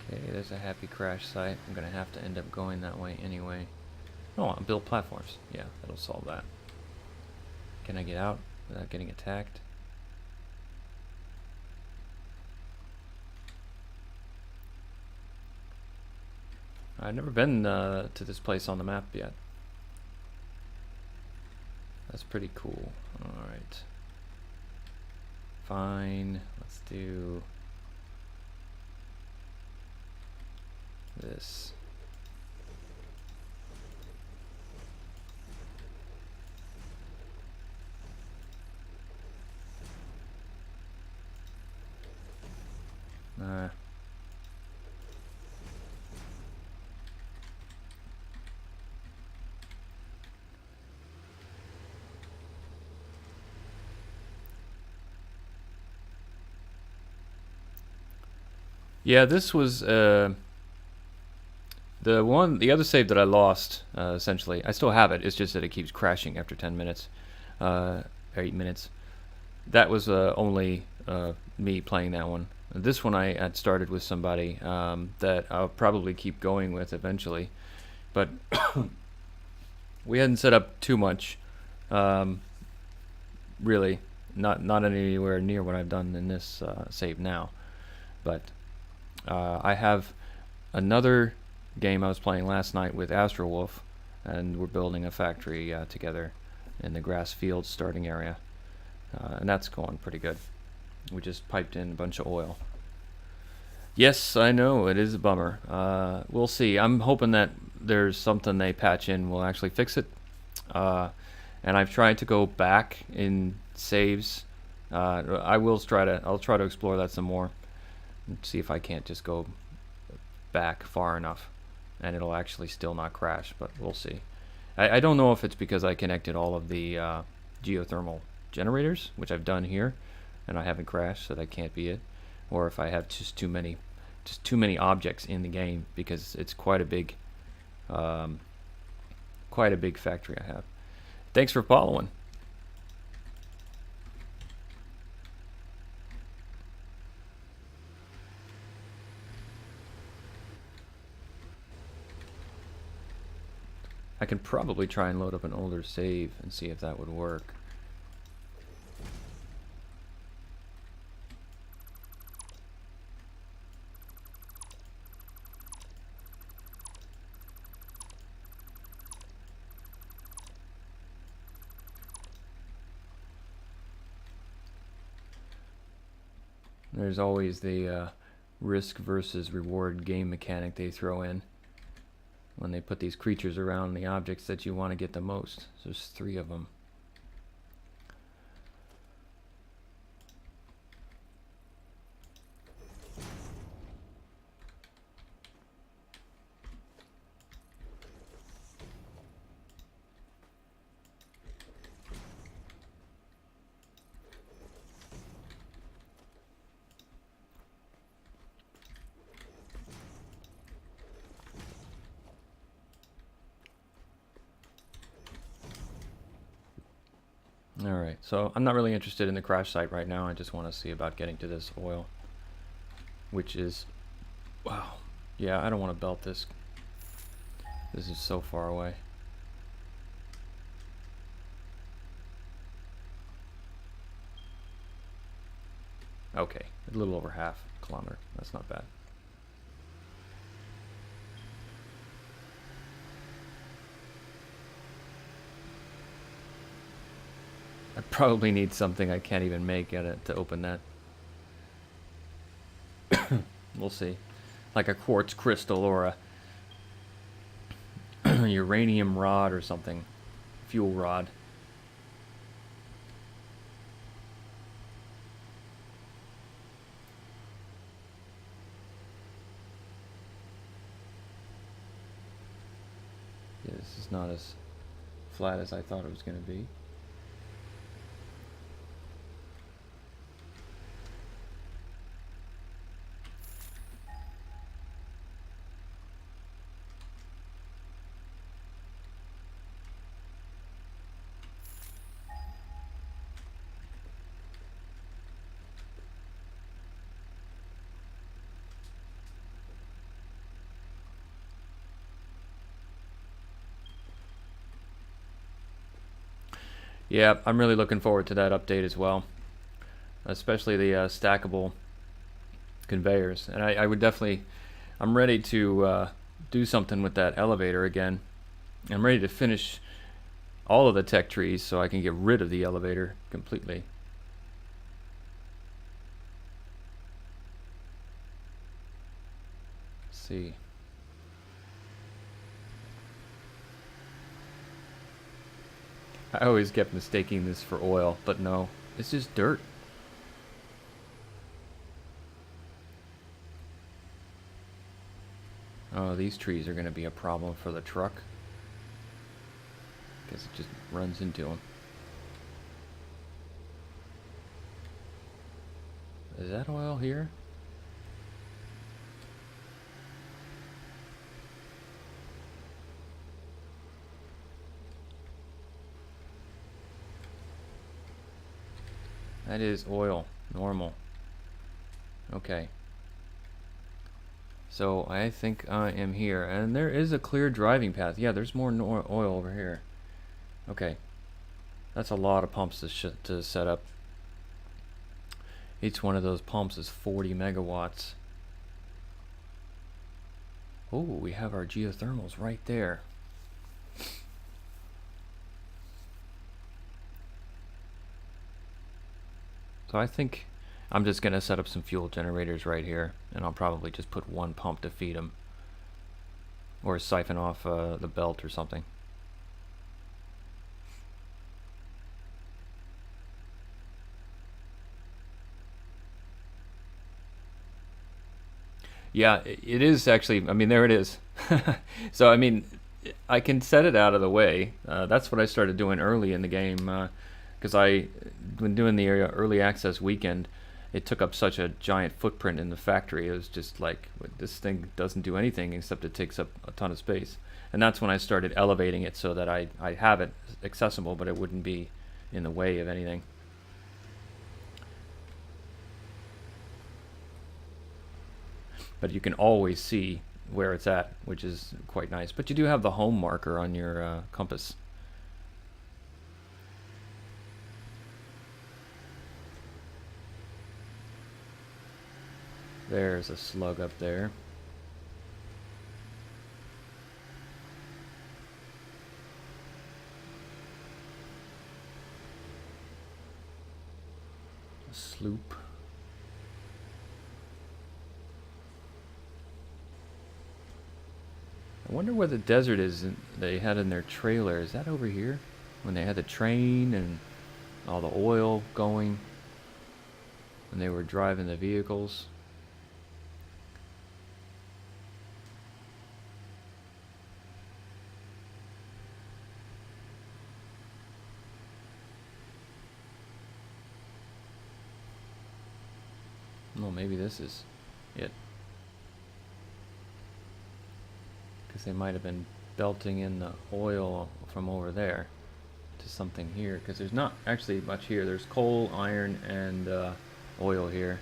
Okay, there's a happy crash site. I'm gonna have to end up going that way anyway. Oh, I'll build platforms. Yeah, that'll solve that. Can I get out without getting attacked? I've never been to this place on the map yet. That's pretty cool. Alright. Fine. Let's do this. Yeah, this was the other save that I lost. Essentially, I still have it. It's just that it keeps crashing after 10 minutes, or 8 minutes. That was only me playing that one. This one I had started with somebody that I'll probably keep going with eventually, but we hadn't set up too much. Really, not anywhere near what I've done in this save now, but. I have another game I was playing last night with Astrowolf, and we're building a factory together in the grass field starting area, and that's going pretty good. We just piped in a bunch of oil. Yes, I know, it is a bummer. We'll see. I'm hoping that there's something they patch in will actually fix it. And I've tried to go back in saves. I'll try to explore that some more. See if I can't just go back far enough and it'll actually still not crash, but we'll see. I don't know if it's because I connected all of the geothermal generators, which I've done here, and I haven't crashed, so that can't be it, or if I have just too many objects in the game, because it's quite a big factory I have. Thanks for following. I can probably try and load up an older save and see if that would work. There's always the risk versus reward game mechanic they throw in when they put these creatures around the objects that you want to get the most. There's 3 of them. Alright, so I'm not really interested in the crash site right now. I just want to see about getting to this oil, which is, wow, yeah, I don't want to belt this. This is so far away. Okay, a little over half kilometer. That's not bad. I probably need something I can't even make at it to open that. We'll see. Like a quartz crystal or a uranium rod or something. Fuel rod. Yeah, this is not as flat as I thought it was going to be. Yeah, I'm really looking forward to that update as well, especially the stackable conveyors. And I would definitely, I'm ready to do something with that elevator again. I'm ready to finish all of the tech trees so I can get rid of the elevator completely. Let's see. I always kept mistaking this for oil, but no, it's just dirt. Oh, these trees are going to be a problem for the truck. Because it just runs into them. Is that oil here? That is oil. Normal. Okay. So I think I am here. And there is a clear driving path. Yeah, there's more oil over here. Okay. That's a lot of pumps to set up. Each one of those pumps is 40 megawatts. Oh, we have our geothermals right there. So I think I'm just going to set up some fuel generators right here, and I'll probably just put one pump to feed them. Or siphon off the belt or something. Yeah, it is actually, I mean, there it is. So, I mean, I can set it out of the way. That's what I started doing early in the game, because when doing the early access weekend, it took up such a giant footprint in the factory. It was just like, this thing doesn't do anything except it takes up a ton of space. And that's when I started elevating it so that I have it accessible, but it wouldn't be in the way of anything. But you can always see where it's at, which is quite nice. But you do have the home marker on your compass. There's a slug up there. A sloop. I wonder where the desert is they had in their trailer. Is that over here? When they had the train and all the oil going when they were driving the vehicles. Well, maybe this is it. Because they might have been belting in the oil from over there. to something here, because there's not actually much here. There's coal, iron, and oil here.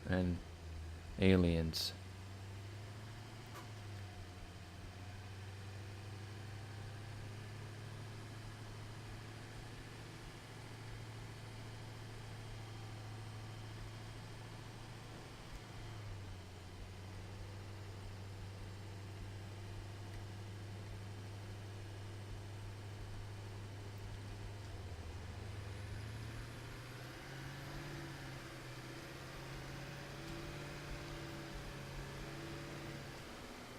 And aliens.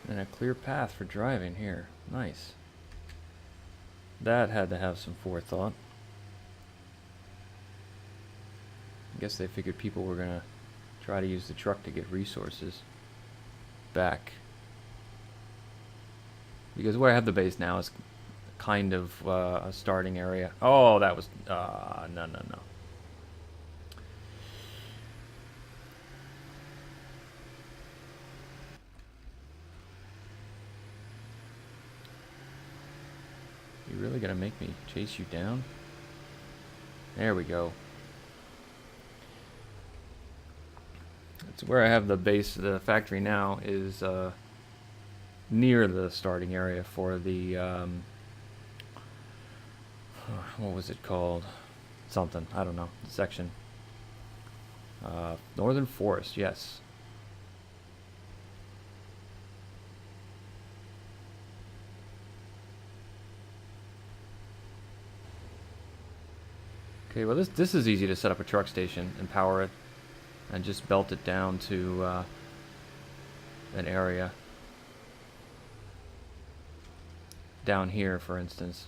And a clear path for driving here. Nice. That had to have some forethought. I guess they figured people were gonna try to use the truck to get resources back. Because where I have the base now is kind of a starting area. Oh, that was... no. You really gonna make me chase you down? There we go. That's where I have the base. The factory now is near the starting area for the what was it called? Something, I don't know. Section. Northern Forest, yes. Okay, well this is easy to set up a truck station and power it, and just belt it down to an area. Down here, for instance.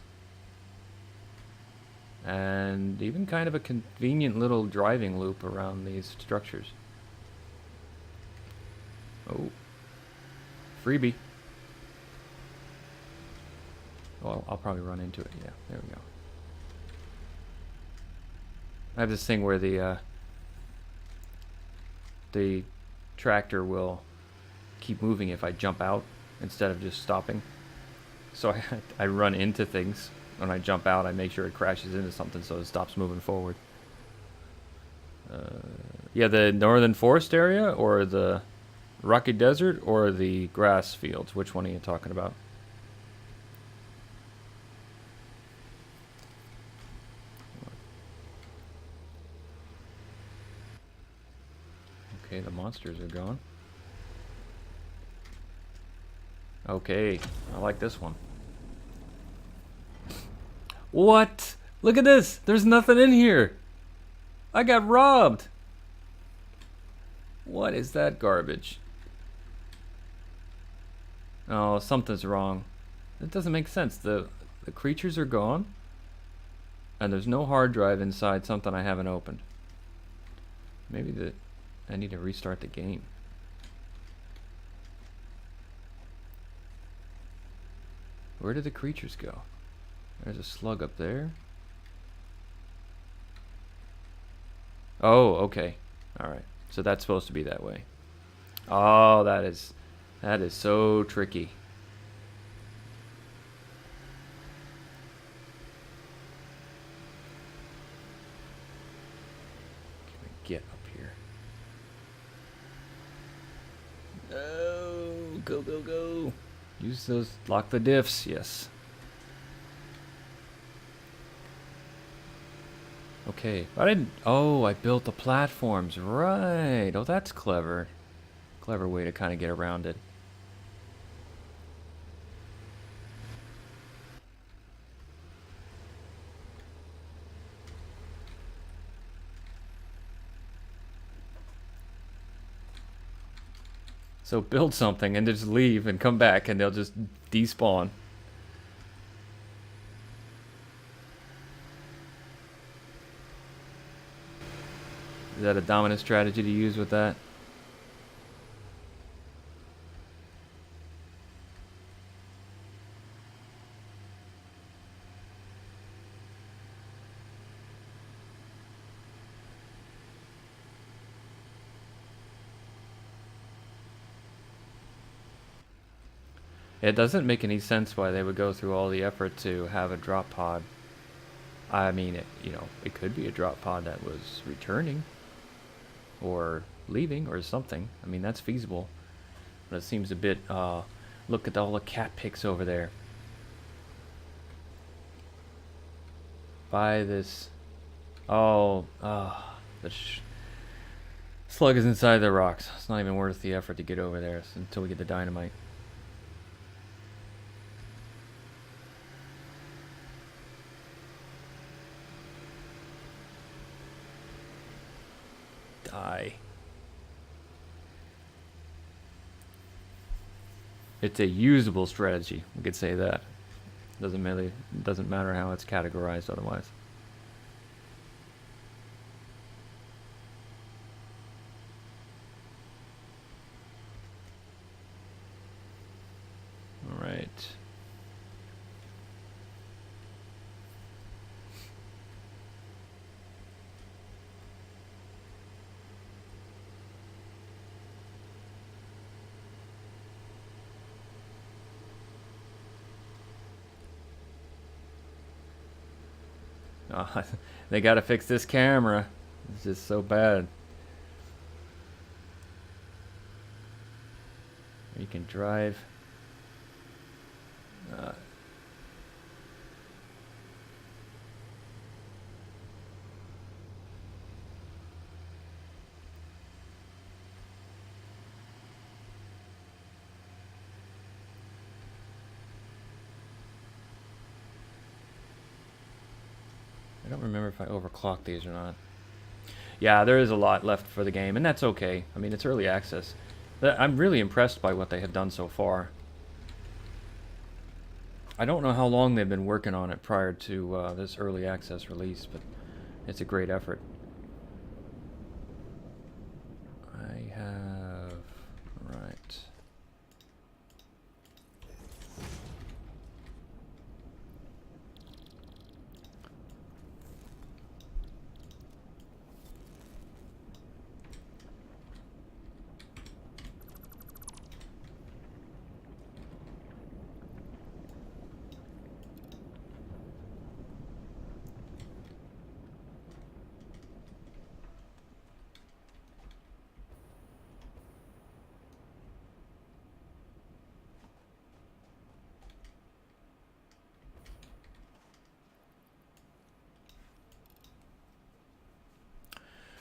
And even kind of a convenient little driving loop around these structures. Oh. Freebie. Well, I'll probably run into it. Yeah, there we go. I have this thing where the tractor will keep moving if I jump out instead of just stopping. So I run into things. When I jump out, I make sure it crashes into something so it stops moving forward. Yeah, the northern forest area, or the rocky desert, or the grass fields. Which one are you talking about? Okay, the monsters are gone. Okay, I like this one. What? Look at this! There's nothing in here! I got robbed! What is that garbage? Oh, something's wrong. It doesn't make sense. The creatures are gone, and there's no hard drive inside something I haven't opened. Maybe I need to restart the game. Where did the creatures go? There's a slug up there. Oh, okay. Alright. So that's supposed to be that way. Oh, that is so tricky. Can we get up here? No! Go, go, go! Use those. Lock the diffs. Yes. Okay. I didn't. Oh, I built the platforms. Right. Oh, that's clever. Clever way to kind of get around it. So build something and just leave and come back and they'll just despawn. Is that a dominant strategy to use with that? It doesn't make any sense why they would go through all the effort to have a drop pod. I mean, it could be a drop pod that was returning or leaving or something. I mean, that's feasible. But it seems a bit, look at all the cat pics over there. Buy this. Oh, the slug is inside the rocks. It's not even worth the effort to get over there until we get the dynamite. Die. It's a usable strategy. We could say that. Doesn't matter how it's categorized otherwise. All right. They gotta fix this camera. It's just so bad. You can drive. I don't remember if I overclocked these or not. Yeah, there is a lot left for the game, and that's okay. I mean, it's early access. I'm really impressed by what they have done so far. I don't know how long they've been working on it prior to this early access release, but it's a great effort. I have... right.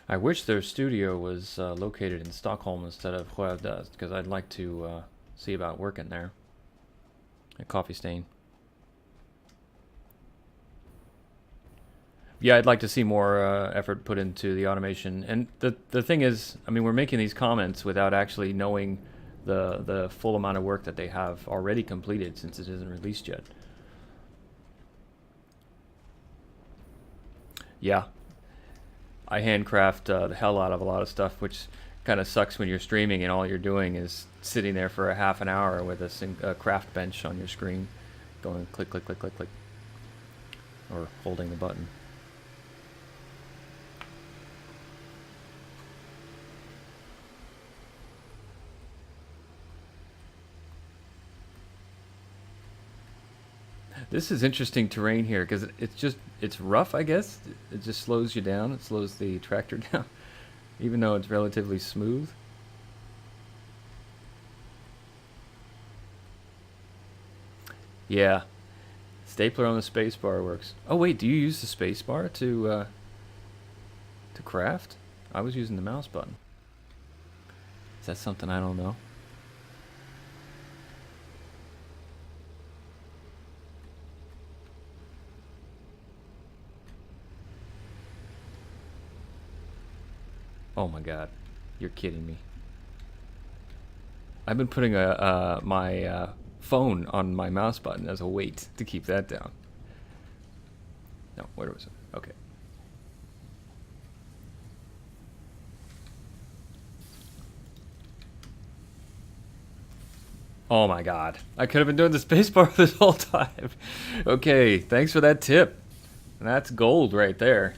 I wish their studio was located in Stockholm instead of Skövde, because I'd like to see about working there. A Coffee Stain. Yeah, I'd like to see more effort put into the automation. And the thing is, I mean, we're making these comments without actually knowing the full amount of work that they have already completed, since it isn't released yet. Yeah. I handcraft the hell out of a lot of stuff, which kind of sucks when you're streaming and all you're doing is sitting there for a half an hour with a craft bench on your screen, going click, click, click, click, click, or holding the button. This is interesting terrain here because it's rough, I guess. It just slows you down. It slows the tractor down, even though it's relatively smooth. Yeah, stapler on the spacebar works. Oh wait, do you use the spacebar to craft? I was using the mouse button. Is that something I don't know? Oh my god, you're kidding me. I've been putting my phone on my mouse button as a weight to keep that down. No, where was it? Okay. Oh my god. I could have been doing the spacebar this whole time. Okay, thanks for that tip. That's gold right there.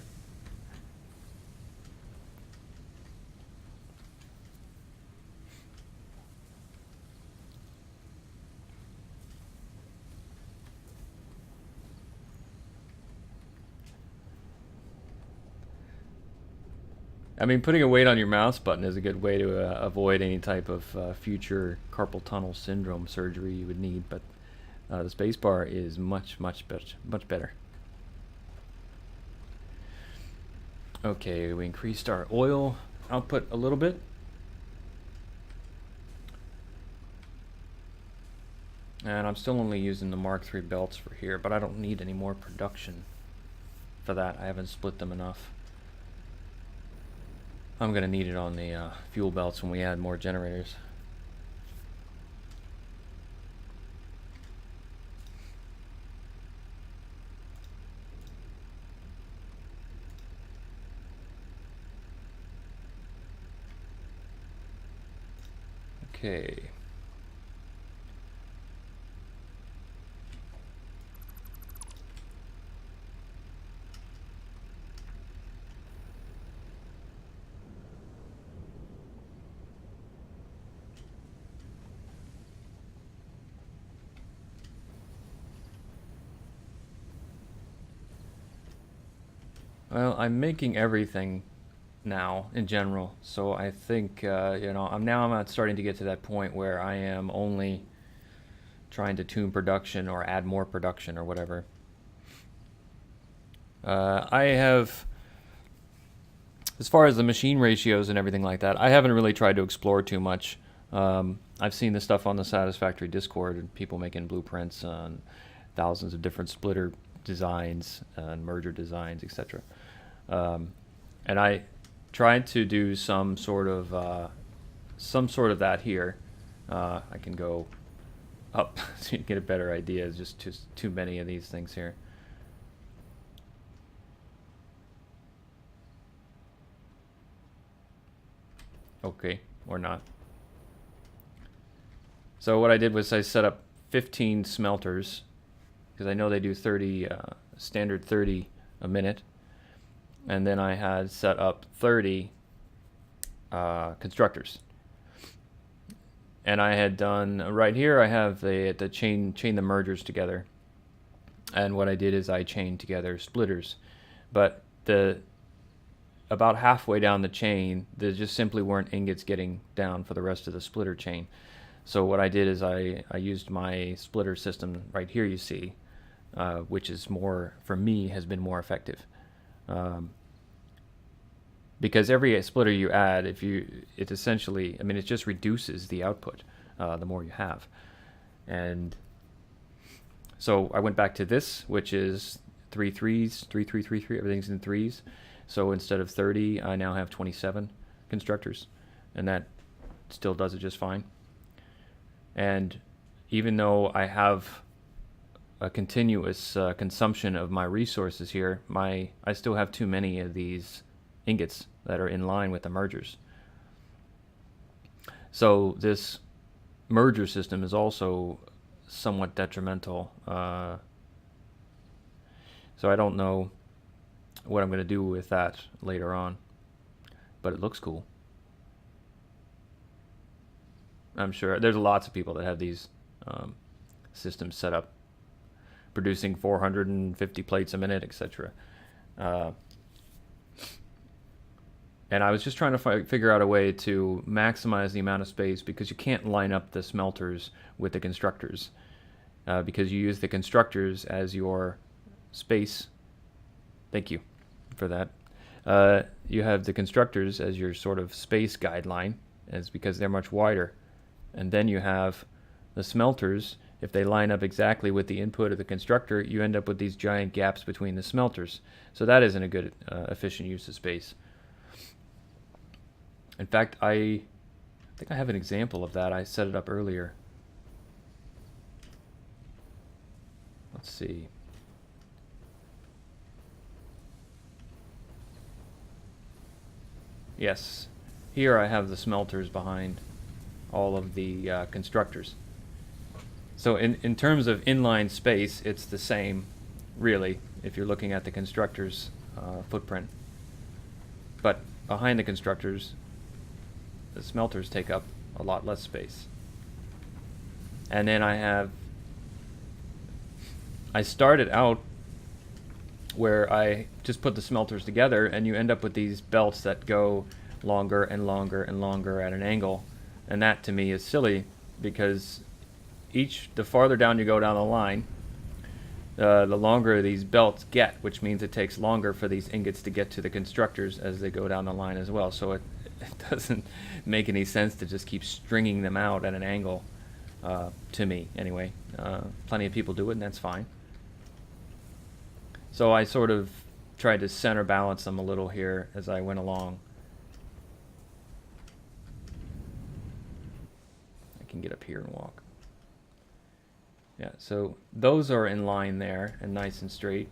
I mean, putting a weight on your mouse button is a good way to avoid any type of future carpal tunnel syndrome surgery you would need, but the spacebar is much better. Okay, we increased our oil output a little bit. And I'm still only using the Mark III belts for here, but I don't need any more production for that. I haven't split them enough. I'm going to need it on the fuel belts when we add more generators. Okay. Well, I'm making everything now in general, so I think I'm not starting to get to that point where I am only trying to tune production or add more production or whatever. I have, as far as the machine ratios and everything like that, I haven't really tried to explore too much. I've seen this stuff on the Satisfactory Discord and people making blueprints on thousands of different splitter designs and merger designs, etc. And I tried to do some sort of that here. I can go up so you get a better idea. It's just too many of these things here. Okay, or not. So what I did was I set up 15 smelters, because I know they do 30, standard 30 a minute. And then I had set up 30 constructors. And I had done, right here I have the chain the mergers together. And what I did is I chained together splitters. But about halfway down the chain, there just simply weren't ingots getting down for the rest of the splitter chain. So what I did is I used my splitter system right here, you see, which is more, for me, has been more effective. Because every splitter you add, it essentially, it just reduces the output the more you have. And so I went back to this, which is 3 threes, 3, 3, 3, 3, everything's in threes. So instead of 30, I now have 27 constructors, and that still does it just fine. And even though I have a continuous consumption of my resources here, I still have too many of these ingots that are in line with the mergers. So this merger system is also somewhat detrimental. So I don't know what I'm going to do with that later on, but it looks cool. I'm sure there's lots of people that have these systems set up, producing 450 plates a minute, etc. And I was just trying to figure out a way to maximize the amount of space, because you can't line up the smelters with the constructors, because you use the constructors as your space. Thank you for that. You have the constructors as your sort of space guideline, as because they're much wider. And then you have the smelters. If they line up exactly with the input of the constructor, you end up with these giant gaps between the smelters. So that isn't a good, efficient use of space. In fact, I think I have an example of that. I set it up earlier. Let's see. Yes, here I have the smelters behind all of the constructors. So in terms of inline space, it's the same, really, if you're looking at the constructor's footprint. But behind the constructors, the smelters take up a lot less space. And then I started out where I just put the smelters together, and you end up with these belts that go longer and longer and longer at an angle. And that to me is silly, because the farther down you go down the line, the longer these belts get, which means it takes longer for these ingots to get to the constructors as they go down the line as well. So it doesn't make any sense to just keep stringing them out at an angle, to me anyway. Plenty of people do it, and that's fine. So I sort of tried to center balance them a little here as I went along. I can get up here and walk. Yeah, so those are in line there and nice and straight.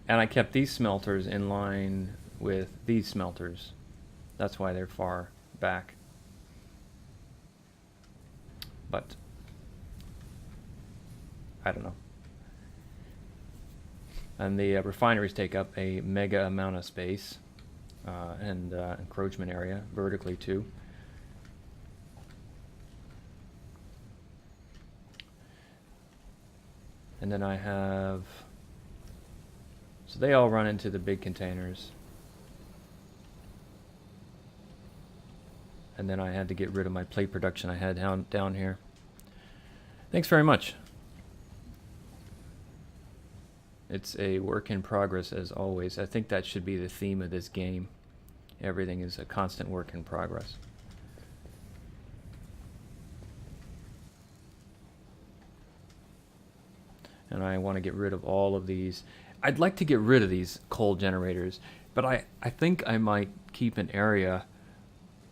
And I kept these smelters in line with these smelters. That's why they're far back. But I don't know. And the refineries take up a mega amount of space and encroachment area vertically too. And then I have, so they all run into the big containers. And then I had to get rid of my plate production I had down here. Thanks very much. It's a work in progress as always. I think that should be the theme of this game. Everything is a constant work in progress. And I want to get rid of all of these. I'd like to get rid of these coal generators, but I think I might keep an area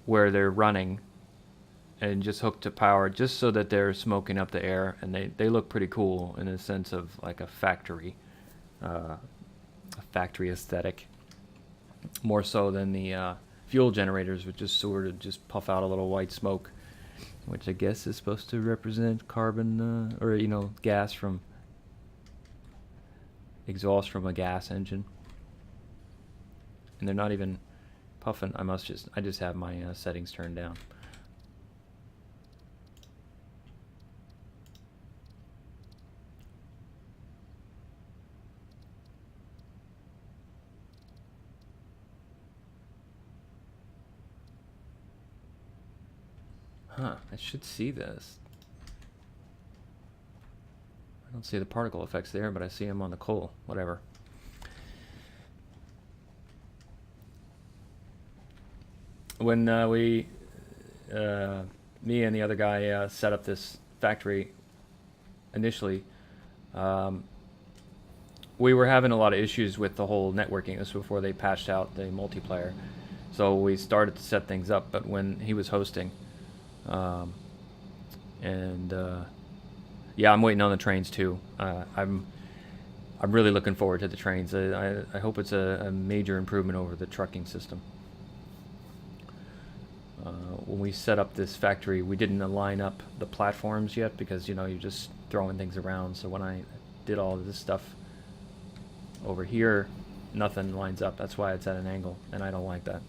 where they're running and just hooked to power, just so that they're smoking up the air, and they look pretty cool in a sense of like a factory aesthetic, more so than the fuel generators, which just sort of just puff out a little white smoke, which I guess is supposed to represent carbon or gas from exhaust from a gas engine. And they're not even puffing. I just have my settings turned down. Huh, I should see this. I don't see the particle effects there, but I see them on the coal. Whatever. When me and the other guy set up this factory initially, we were having a lot of issues with the whole networking. This was before they patched out the multiplayer. So we started to set things up, but when he was hosting, yeah, I'm waiting on the trains too. I'm really looking forward to the trains. I hope it's a major improvement over the trucking system. When we set up this factory, we didn't line up the platforms yet because you're just throwing things around. So when I did all of this stuff over here, nothing lines up. That's why it's at an angle, and I don't like that.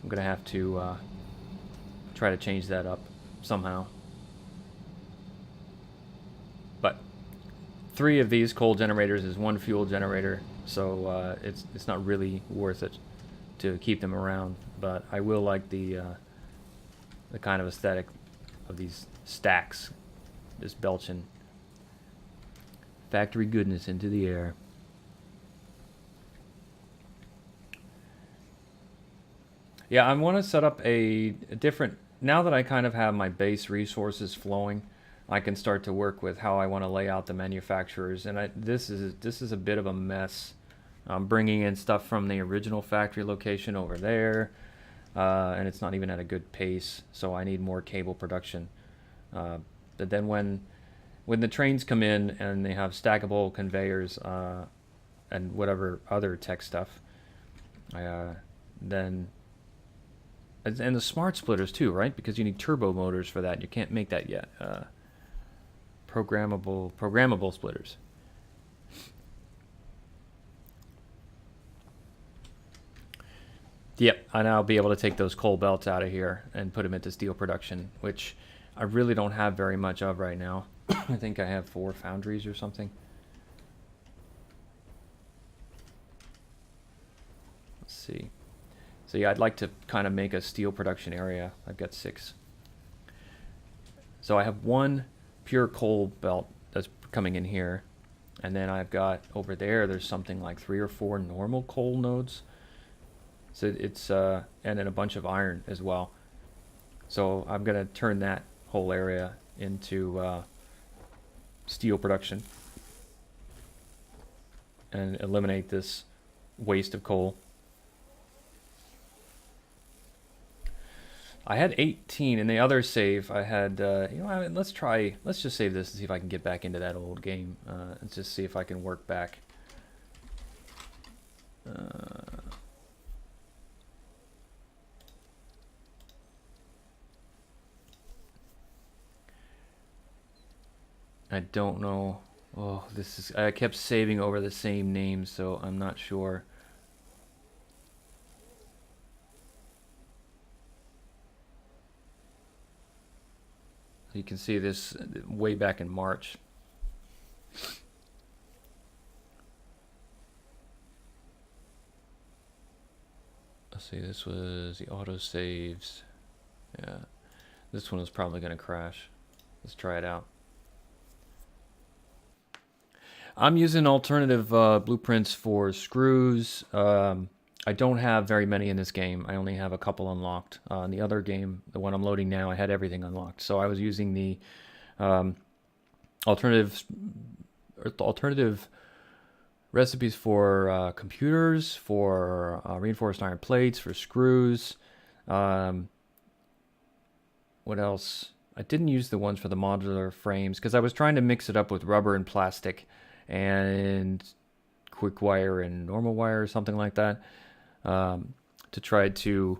I'm gonna have to try to change that up somehow. But 3 of these coal generators is 1 fuel generator, so it's not really worth it to keep them around. But I will like the kind of aesthetic of these stacks, just belching factory goodness into the air. Yeah, I want to set up a different, now that I kind of have my base resources flowing, I can start to work with how I want to lay out the manufacturers. And this is a bit of a mess. I'm bringing in stuff from the original factory location over there, and it's not even at a good pace, so I need more cable production. But then when the trains come in and they have stackable conveyors and whatever other tech stuff, then, and the smart splitters too, right? Because you need turbo motors for that. You can't make that yet. Programmable splitters. Yep, and I'll be able to take those coal belts out of here and put them into steel production, which I really don't have very much of right now. I think I have 4 foundries or something. Let's see. So yeah, I'd like to kind of make a steel production area. I've got 6. So I have 1 pure coal belt that's coming in here. And then I've got over there's something like 3 or 4 normal coal nodes. So it's, and then a bunch of iron as well. So I'm going to turn that whole area into steel production and eliminate this waste of coal. I had 18 in the other save. I had, let's just save this and see if I can get back into that old game. Let's just see if I can work back. I don't know. Oh, I kept saving over the same name, so I'm not sure. You can see this way back in March. Let's see, this was the autosaves. Yeah, this one is probably going to crash. Let's try it out. I'm using alternative blueprints for screws. I don't have very many in this game. I only have a couple unlocked. In the other game, the one I'm loading now, I had everything unlocked. So I was using the alternative recipes for computers, for reinforced iron plates, for screws. What else? I didn't use the ones for the modular frames because I was trying to mix it up with rubber and plastic and quick wire and normal wire or something like that, to try to...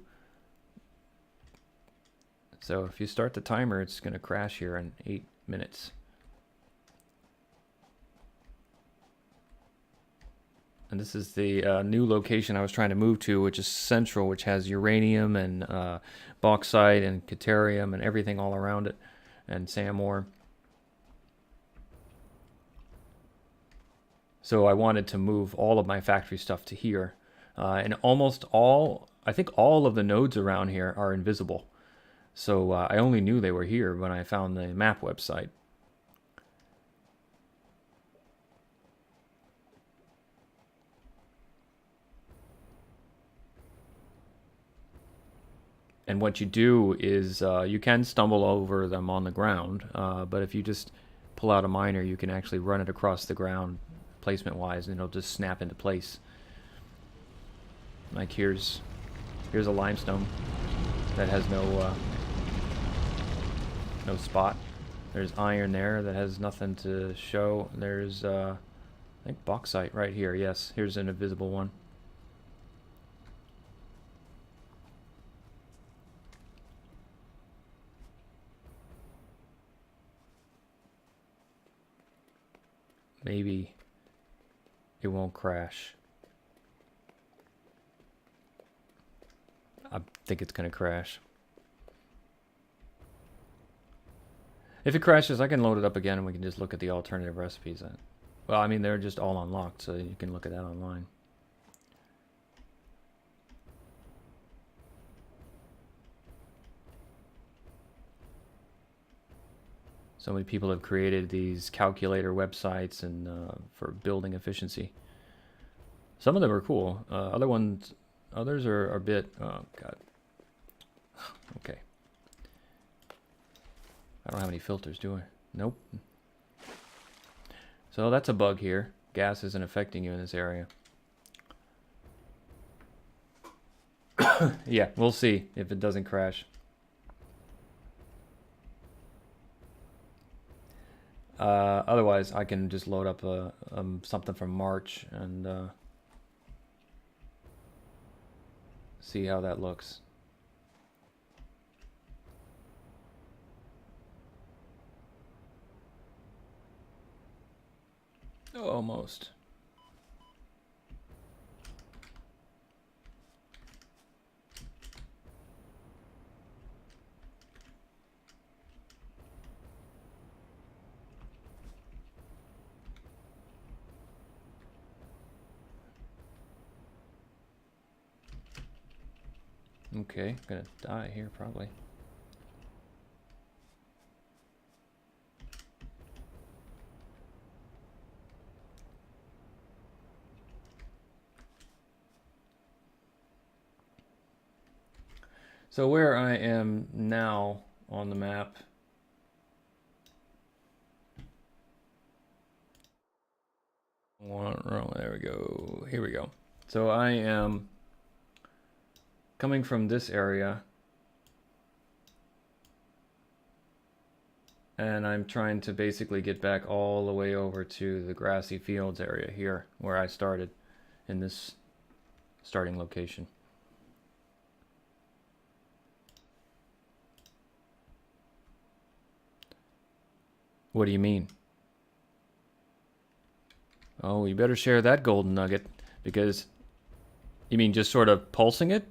So if you start the timer, it's going to crash here in 8 minutes. And this is the new location I was trying to move to, which is central, which has uranium and bauxite and caterium and everything all around it, and SAM ore. So I wanted to move all of my factory stuff to here. And almost all, I think all of the nodes around here are invisible. So I only knew they were here when I found the map website. And what you do is you can stumble over them on the ground, but if you just pull out a miner, you can actually run it across the ground placement-wise, and it'll just snap into place. Like here's a limestone that has no spot. There's iron there that has nothing to show. There's I think bauxite right here. Yes, here's an invisible one. Maybe it won't crash. I think it's going to crash. If it crashes, I can load it up again and we can just look at the alternative recipes. Well, I mean, they're just all unlocked, so you can look at that online. So many people have created these calculator websites and for building efficiency. Some of them are cool. Others are a bit. Oh God. Okay. I don't have any filters, do I? Nope. So that's a bug here. Gas isn't affecting you in this area. Yeah, we'll see if it doesn't crash. Otherwise, I can just load up something from March and see how that looks. Almost. Okay, gonna die here probably. So where I am now on the map, there we go. Here we go. So I am coming from this area, and I'm trying to basically get back all the way over to the grassy fields area here, where I started in this starting location. What do you mean? Oh, you better share that golden nugget, because you mean just sort of pulsing it?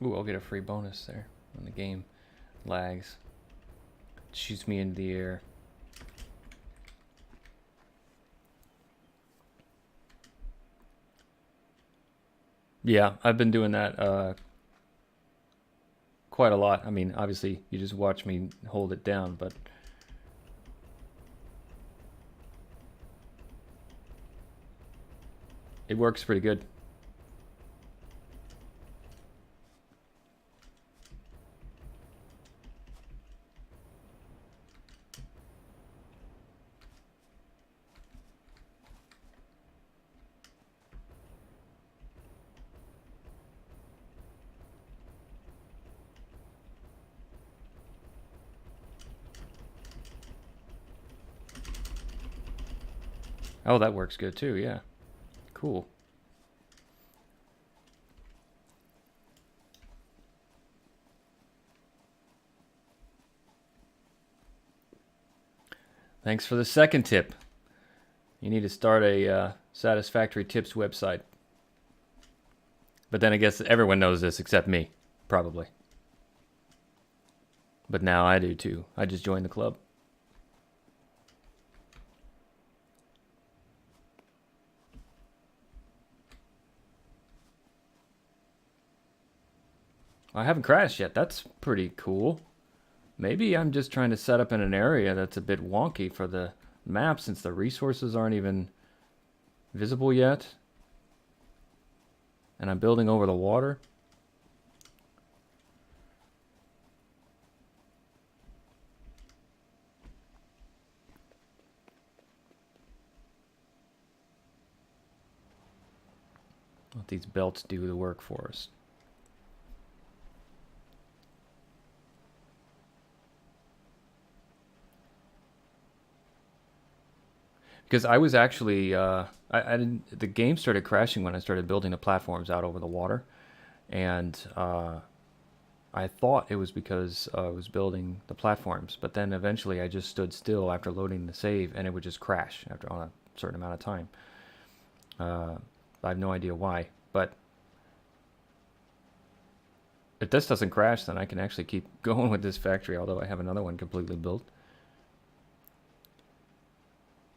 Ooh, I'll get a free bonus there when the game lags. It shoots me into the air. Yeah, I've been doing that quite a lot. I mean, obviously, you just watch me hold it down, but it works pretty good. Oh, that works good too, yeah. Cool. Thanks for the second tip. You need to start a Satisfactory tips website. But then I guess everyone knows this except me, probably. But now I do too. I just joined the club. I haven't crashed yet. That's pretty cool. Maybe I'm just trying to set up in an area that's a bit wonky for the map since the resources aren't even visible yet. And I'm building over the water. Let these belts do the work for us. Because I was actually, I didn't, the game started crashing when I started building the platforms out over the water. And I thought it was because I was building the platforms. But then eventually I just stood still after loading the save and it would just crash after on a certain amount of time. I have no idea why. But if this doesn't crash, then I can actually keep going with this factory, although I have another one completely built.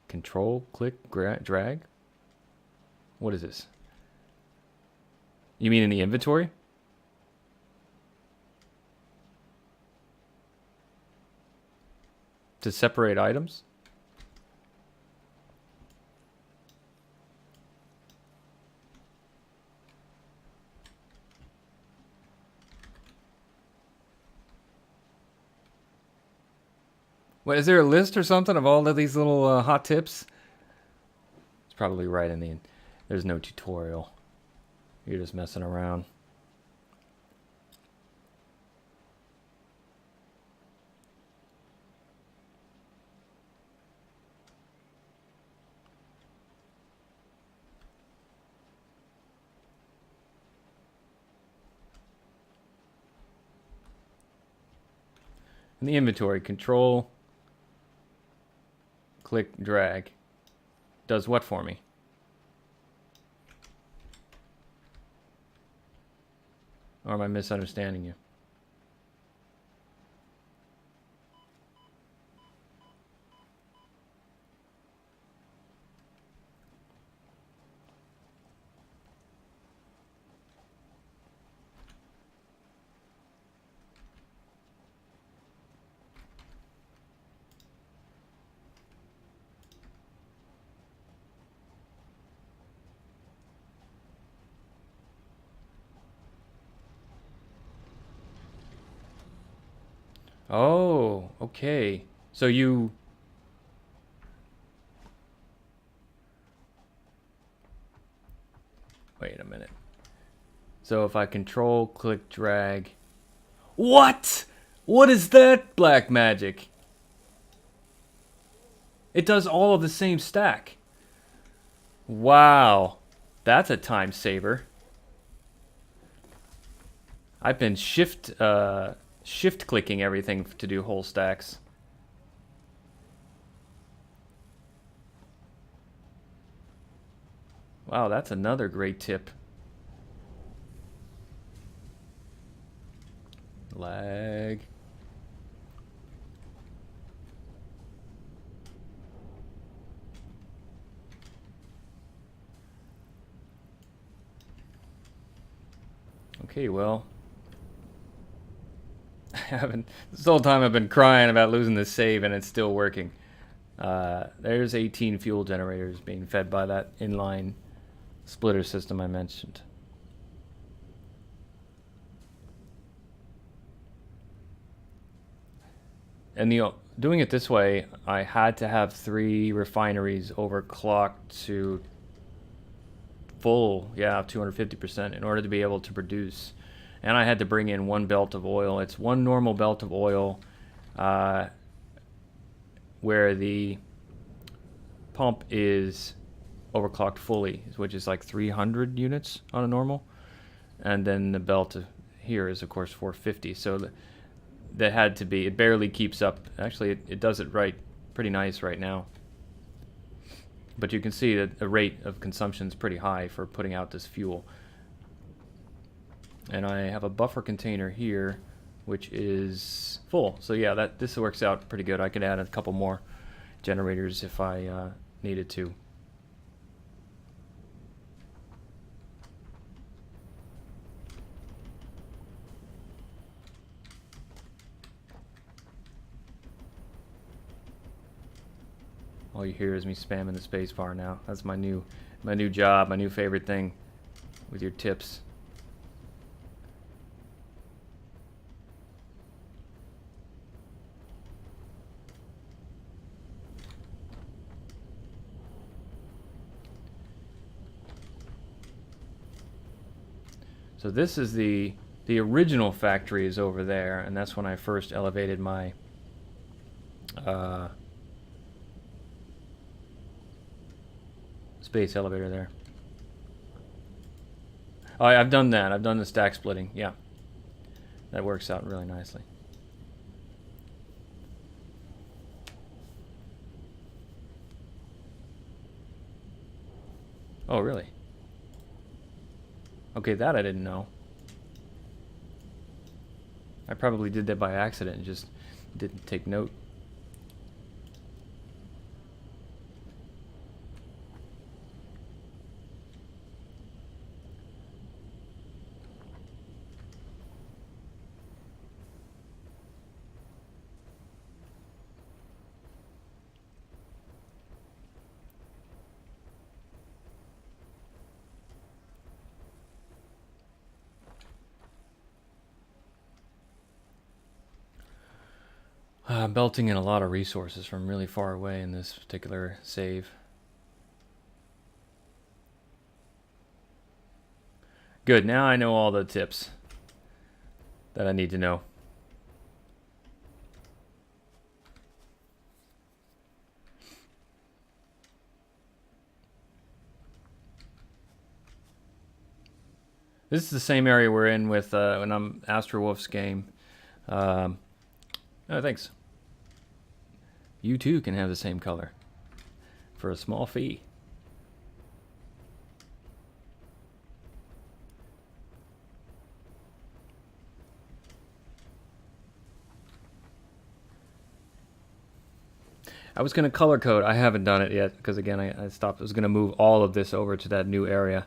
Control, click, drag. What is this? You mean in the inventory? To separate items? What, is there a list or something of all of these little hot tips? It's probably right in the... There's no tutorial. You're just messing around. In the inventory, control, click, drag. Does what for me? Or am I misunderstanding you? Oh, okay. So you... Wait a minute. So if I control, click, drag... What? What is that black magic? It does all of the same stack. Wow. That's a time saver. I've been shift clicking everything to do whole stacks. Wow, that's another great tip. Lag. Okay, well, this whole time I've been crying about losing this save and it's still working. There's 18 fuel generators being fed by that inline splitter system I mentioned. And doing it this way, I had to have 3 refineries overclocked to full, 250% in order to be able to produce. And I had to bring in 1 belt of oil. It's 1 normal belt of oil where the pump is overclocked fully, which is like 300 units on a normal. And then the belt here is, of course, 450. So that had to be, it barely keeps up. Actually, it does it right, pretty nice right now. But you can see that the rate of consumption is pretty high for putting out this fuel. And I have a buffer container here, which is full. So yeah, this works out pretty good. I could add a couple more generators if I needed to. All you hear is me spamming the space bar now. That's my new job, my new favorite thing with your tips. So this is the original factory is over there, and that's when I first elevated my space elevator there. Oh, I've done that. I've done the stack splitting. Yeah, that works out really nicely. Oh, really? Okay, that I didn't know. I probably did that by accident and just didn't take note. I'm belting in a lot of resources from really far away in this particular save. Good, now I know all the tips that I need to know. This is the same area we're in with when I'm Astro Wolf's game. Oh, thanks. You too can have the same color for a small fee. I was going to color code. I haven't done it yet because, again, I stopped. I was going to move all of this over to that new area,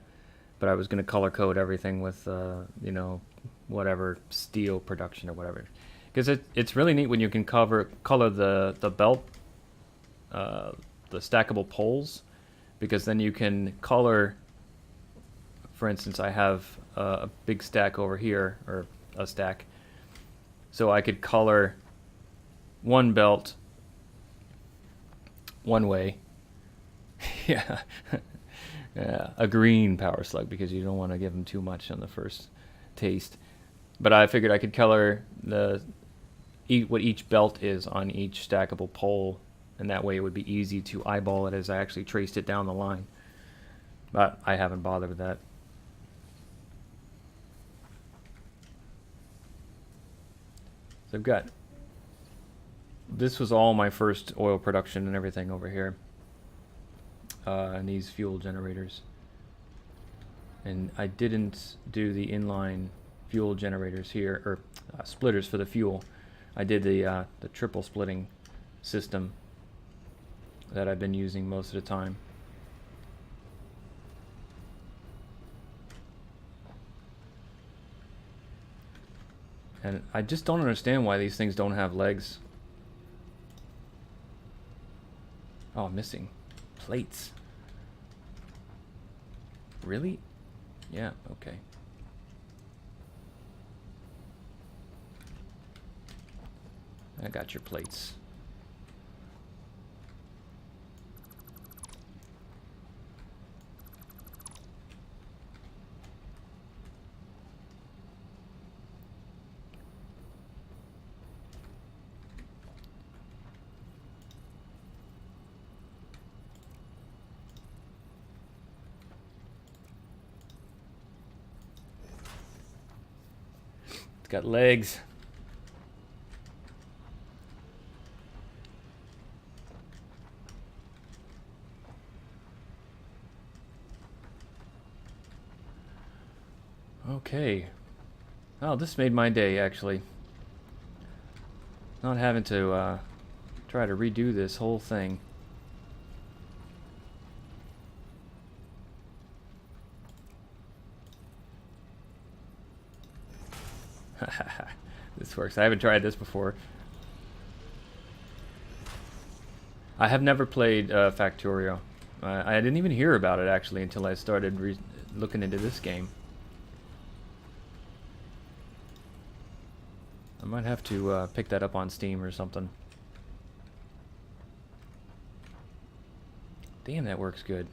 but I was going to color code everything with, you know, whatever steel production or whatever. Because it's really neat when you can color the belt, the stackable poles, because then you can color. For instance, I have a big stack over here, or a stack, so I could color one belt one way. Yeah. Yeah, a green power slug, because you don't want to give them too much on the first taste. But I figured I could color what each belt is on each stackable pole, and that way it would be easy to eyeball it as I actually traced it down the line. But I haven't bothered with that. So I've got, this was all my first oil production and everything over here. And these fuel generators. And I didn't do the inline fuel generators here, or splitters for the fuel. I did the triple splitting system that I've been using most of the time. And I just don't understand why these things don't have legs. Oh, I'm missing plates. Really? Yeah, okay. I got your plates. It's got legs. Okay. Oh, this made my day, actually. Not having to try to redo this whole thing. This works. I haven't tried this before. I have never played Factorio. I didn't even hear about it, actually, until I started looking into this game. I might have to pick that up on Steam or something. Damn, that works good.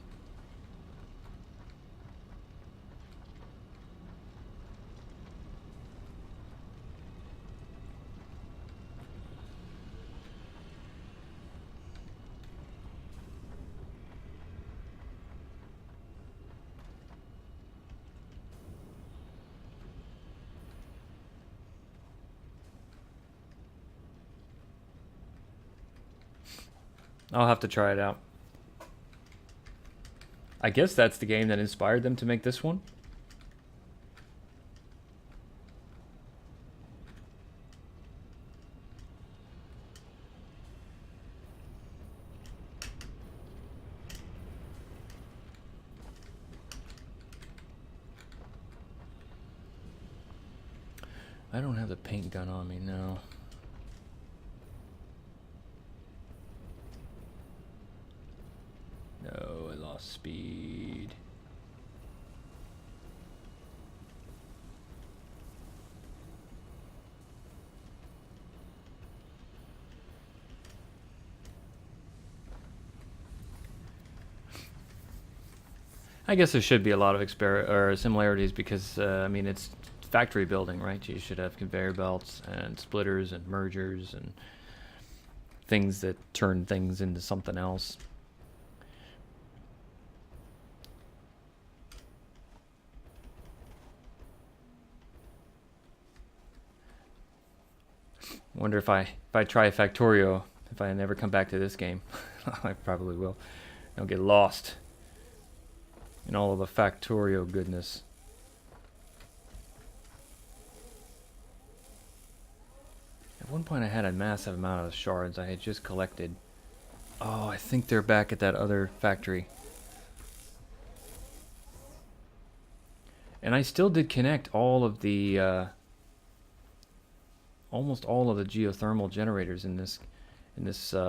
I'll have to try it out. I guess that's the game that inspired them to make this one. I don't have the paint gun on me now. No, I lost speed. I guess there should be a lot of similarities because I mean it's factory building, right? You should have conveyor belts and splitters and mergers and things that turn things into something else. Wonder if I try Factorio, if I never come back to this game. I probably will. I'll get lost in all of the Factorio goodness. At one point I had a massive amount of shards I had just collected. Oh, I think they're back at that other factory. And I still did connect all of the almost all of the geothermal generators in this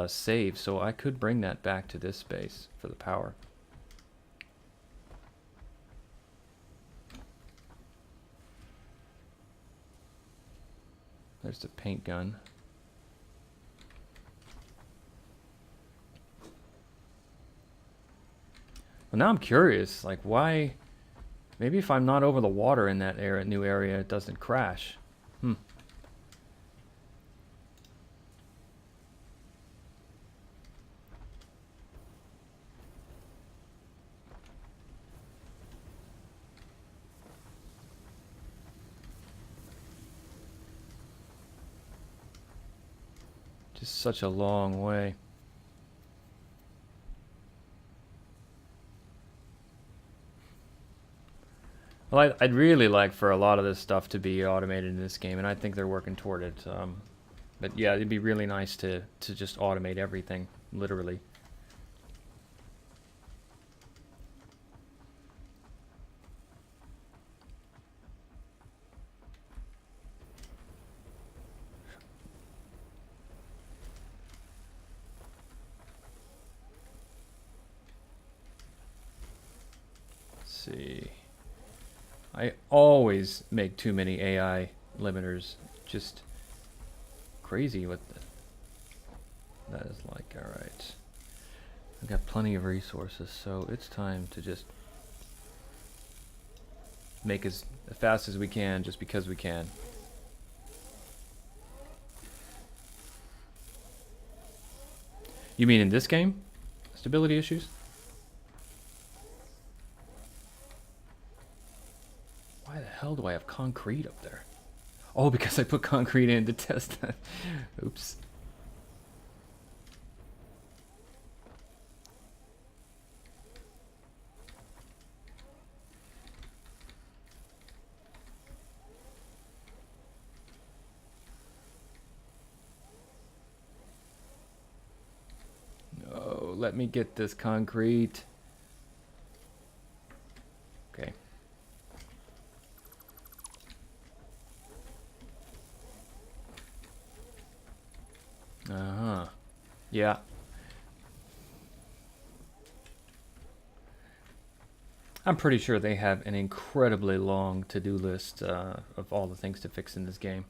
save, so I could bring that back to this space for the power. There's the paint gun. Well, now I'm curious, like why? Maybe if I'm not over the water in that new area, it doesn't crash. Just such a long way. Well, I'd really like for a lot of this stuff to be automated in this game, and I think they're working toward it. But yeah, it'd be really nice to just automate everything, literally. See, I always make too many AI limiters. Just crazy what that is like. All right, I've got plenty of resources, so it's time to just make as fast as we can, just because we can. You mean in this game? Stability issues? Why the hell do I have concrete up there? Oh, because I put concrete in to test that. Oops. No, let me get this concrete. Okay. Uh-huh. Yeah. I'm pretty sure they have an incredibly long to-do list of all the things to fix in this game.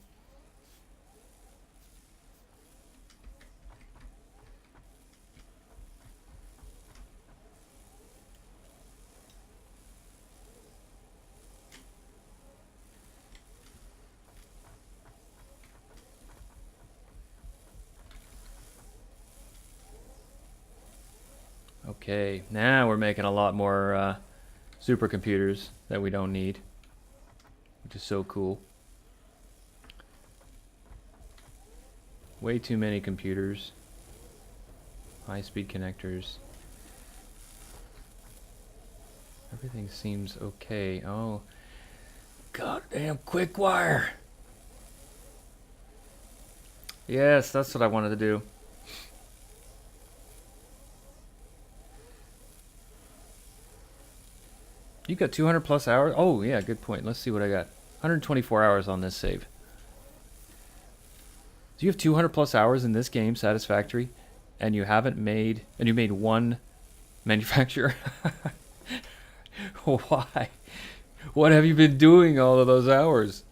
Okay, now we're making a lot more supercomputers that we don't need, which is so cool. Way too many computers. High-speed connectors. Everything seems okay. Oh, goddamn quick wire. Yes, that's what I wanted to do. You got 200 plus hours? Oh, yeah, good point. Let's see what I got. 124 hours on this save. So you have 200 plus hours in this game, Satisfactory, and you haven't made, and you made one manufacturer? Why? What have you been doing all of those hours?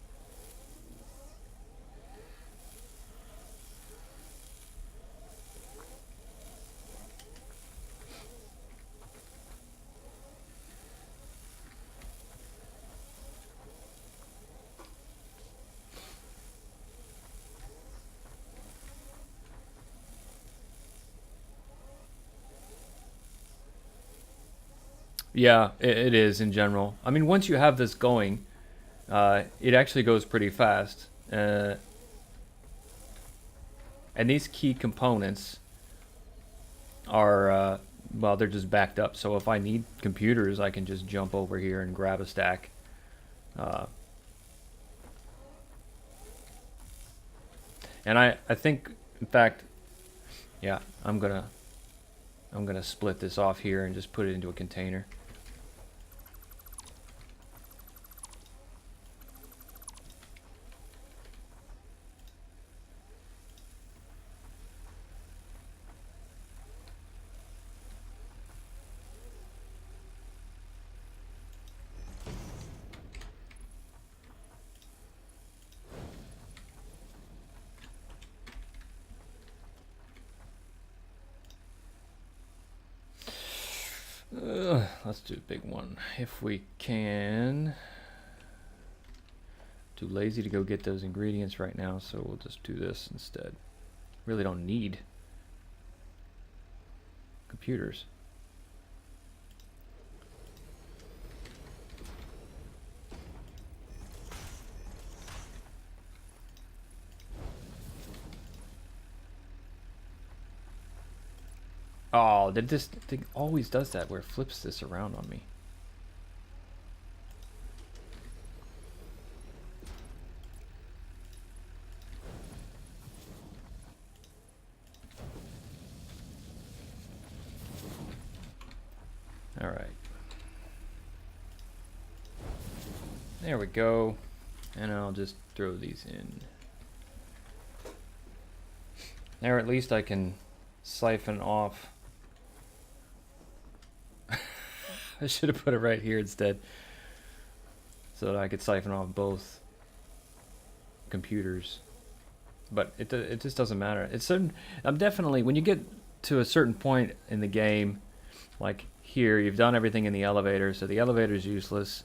Yeah, it is in general. I mean, once you have this going, it actually goes pretty fast. And these key components are, well, they're just backed up. So if I need computers, I can just jump over here and grab a stack. Uh, and I think, in fact, yeah, I'm gonna split this off here and just put it into a container. Let's do a big one if we can. Too lazy to go get those ingredients right now, so we'll just do this instead. Really don't need computers. Oh, this thing always does that where it flips this around on me. All right. There we go. And I'll just throw these in. There, at least I can siphon off. I should have put it right here instead, so that I could siphon off both computers. But it just doesn't matter. It's certain. I'm definitely, when you get to a certain point in the game, like here, you've done everything in the elevator, so the elevator is useless.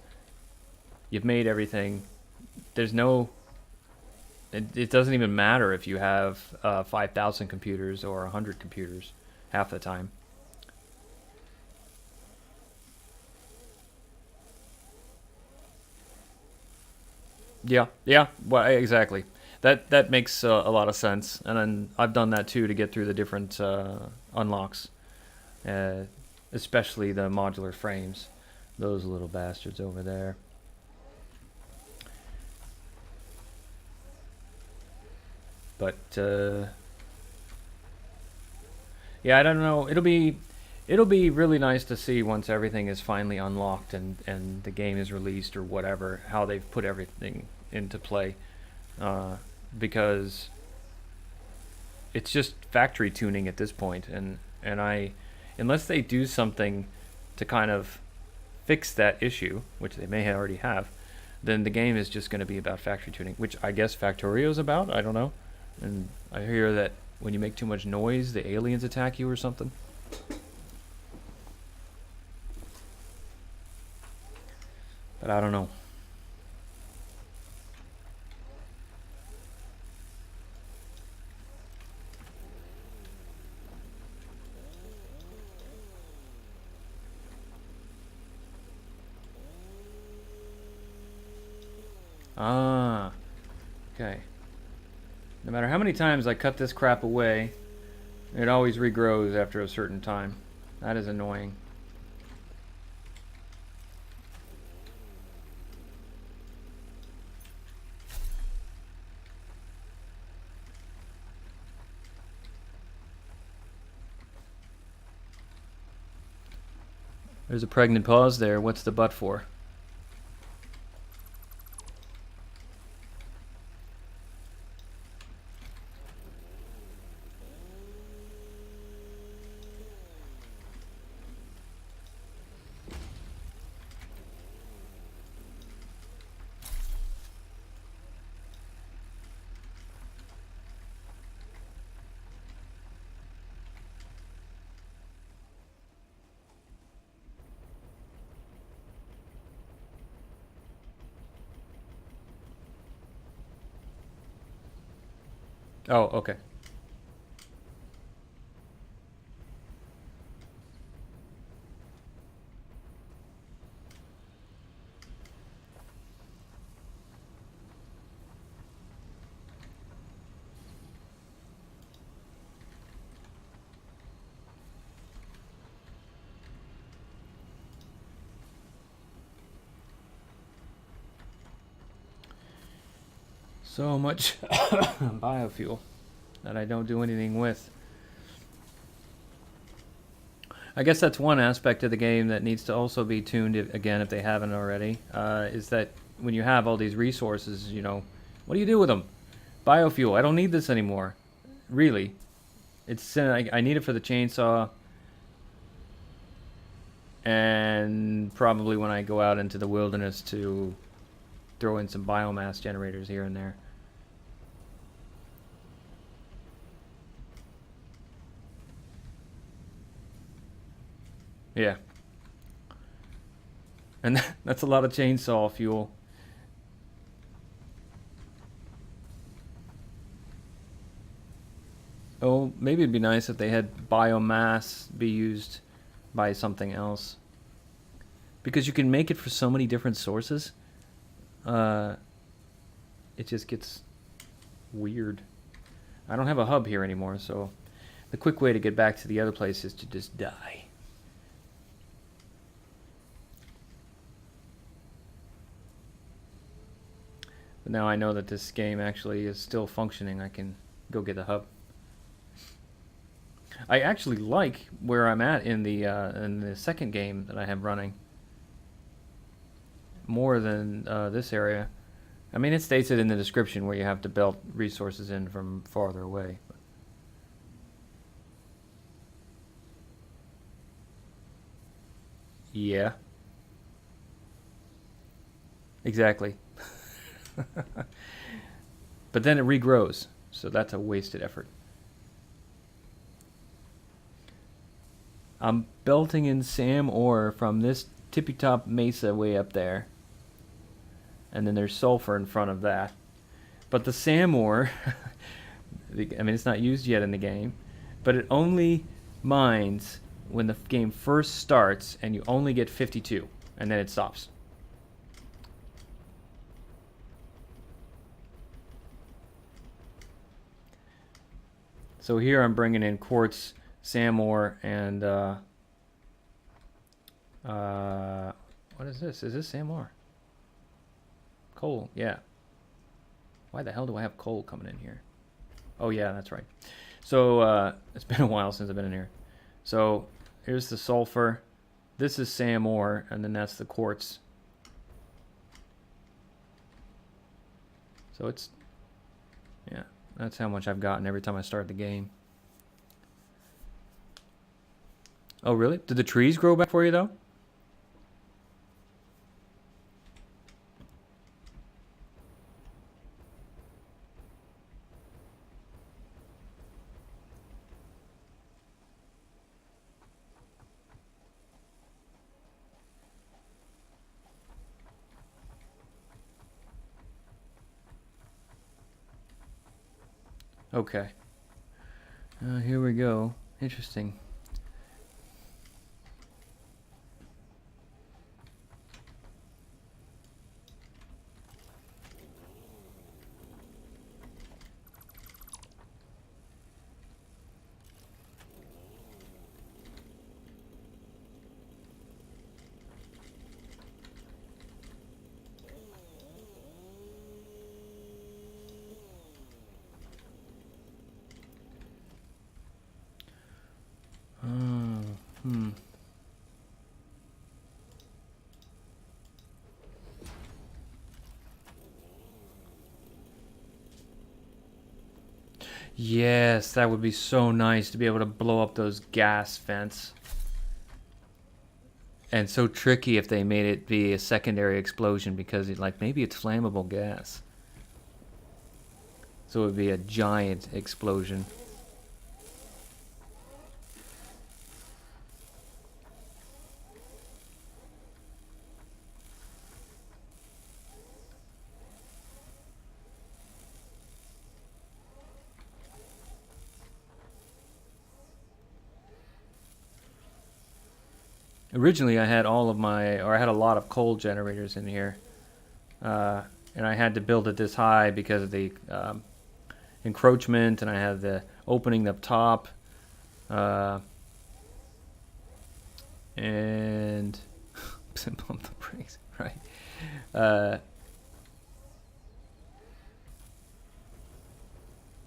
You've made everything. There's no. It doesn't even matter if you have 5,000 computers or 100 computers half the time. Yeah, well, exactly. That makes a lot of sense, and then I've done that too to get through the different unlocks, uh, especially the modular frames. Those little bastards over there. But yeah, I don't know. It'll be really nice to see once everything is finally unlocked and the game is released or whatever, how they've put everything into play, because it's just factory tuning at this point, and I, unless they do something to kind of fix that issue, which they may already have, then the game is just going to be about factory tuning, which I guess Factorio is about. I don't know. And I hear that when you make too much noise, the aliens attack you or something. But I don't know. Ah, okay. No matter how many times I cut this crap away, it always regrows after a certain time. That is annoying. There's a pregnant pause there. What's the but for? Oh, okay. So much biofuel that I don't do anything with. I guess that's one aspect of the game that needs to also be tuned, again, if they haven't already, is that when you have all these resources, you know, what do you do with them? Biofuel, I don't need this anymore. Really. I need it for the chainsaw, and probably when I go out into the wilderness to throw in some biomass generators here and there. Yeah. And that's a lot of chainsaw fuel. Oh, maybe it'd be nice if they had biomass be used by something else. Because you can make it for so many different sources. It just gets weird. I don't have a hub here anymore, so the quick way to get back to the other place is to just die. But now I know that this game actually is still functioning. I can go get the hub. I actually like where I'm at in the second game that I have running more than this area. I mean, it states it in the description where you have to belt resources in from farther away. Yeah. Exactly. But then it regrows, so that's a wasted effort. I'm belting in SAM ore from this tippy top mesa way up there. And then there's sulfur in front of that. But the SAM ore, I mean, it's not used yet in the game, but it only mines when the game first starts, and you only get 52, and then it stops. So here I'm bringing in quartz, SAM ore, and what is this? Is this SAM ore? Coal, yeah. Why the hell do I have coal coming in here? Oh yeah, that's right. So it's been a while since I've been in here. So here's the sulfur. This is SAM ore, and then that's the quartz. So it's, yeah, that's how much I've gotten every time I start the game. Oh really? Did the trees grow back for you though? Okay. Here we go. Interesting. Hmm. Yes, that would be so nice to be able to blow up those gas vents. And so tricky if they made it be a secondary explosion because maybe it's flammable gas. So it would be a giant explosion. Originally, I had I had a lot of coal generators in here, and I had to build it this high because of the encroachment, and I had the opening up top, and bump the brakes, right?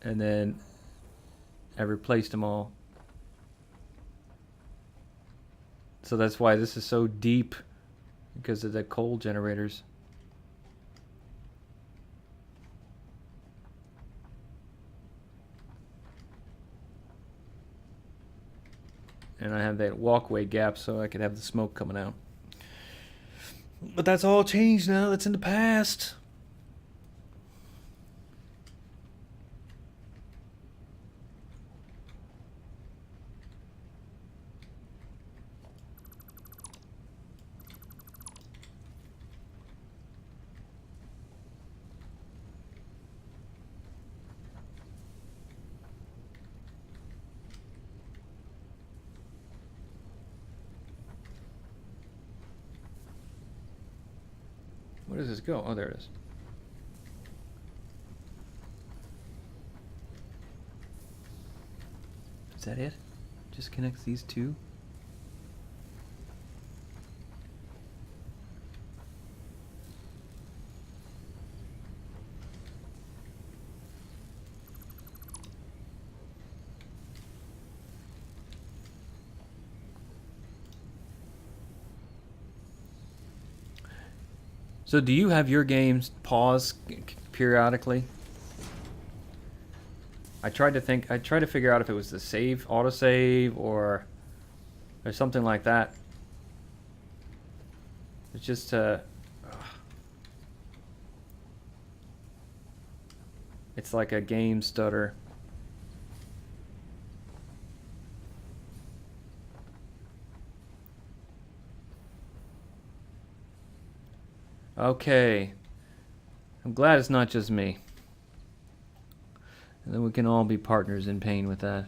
and then I replaced them all. So that's why this is so deep, because of the coal generators. And I have that walkway gap so I could have the smoke coming out. But that's all changed now. That's in the past. Where does this go? Oh, there it is. Is that it? Just connects these two? So do you have your games pause periodically? I tried to figure out if it was the save, autosave, or something like that. It's just it's like a game stutter. Okay. I'm glad it's not just me. And then we can all be partners in pain with that.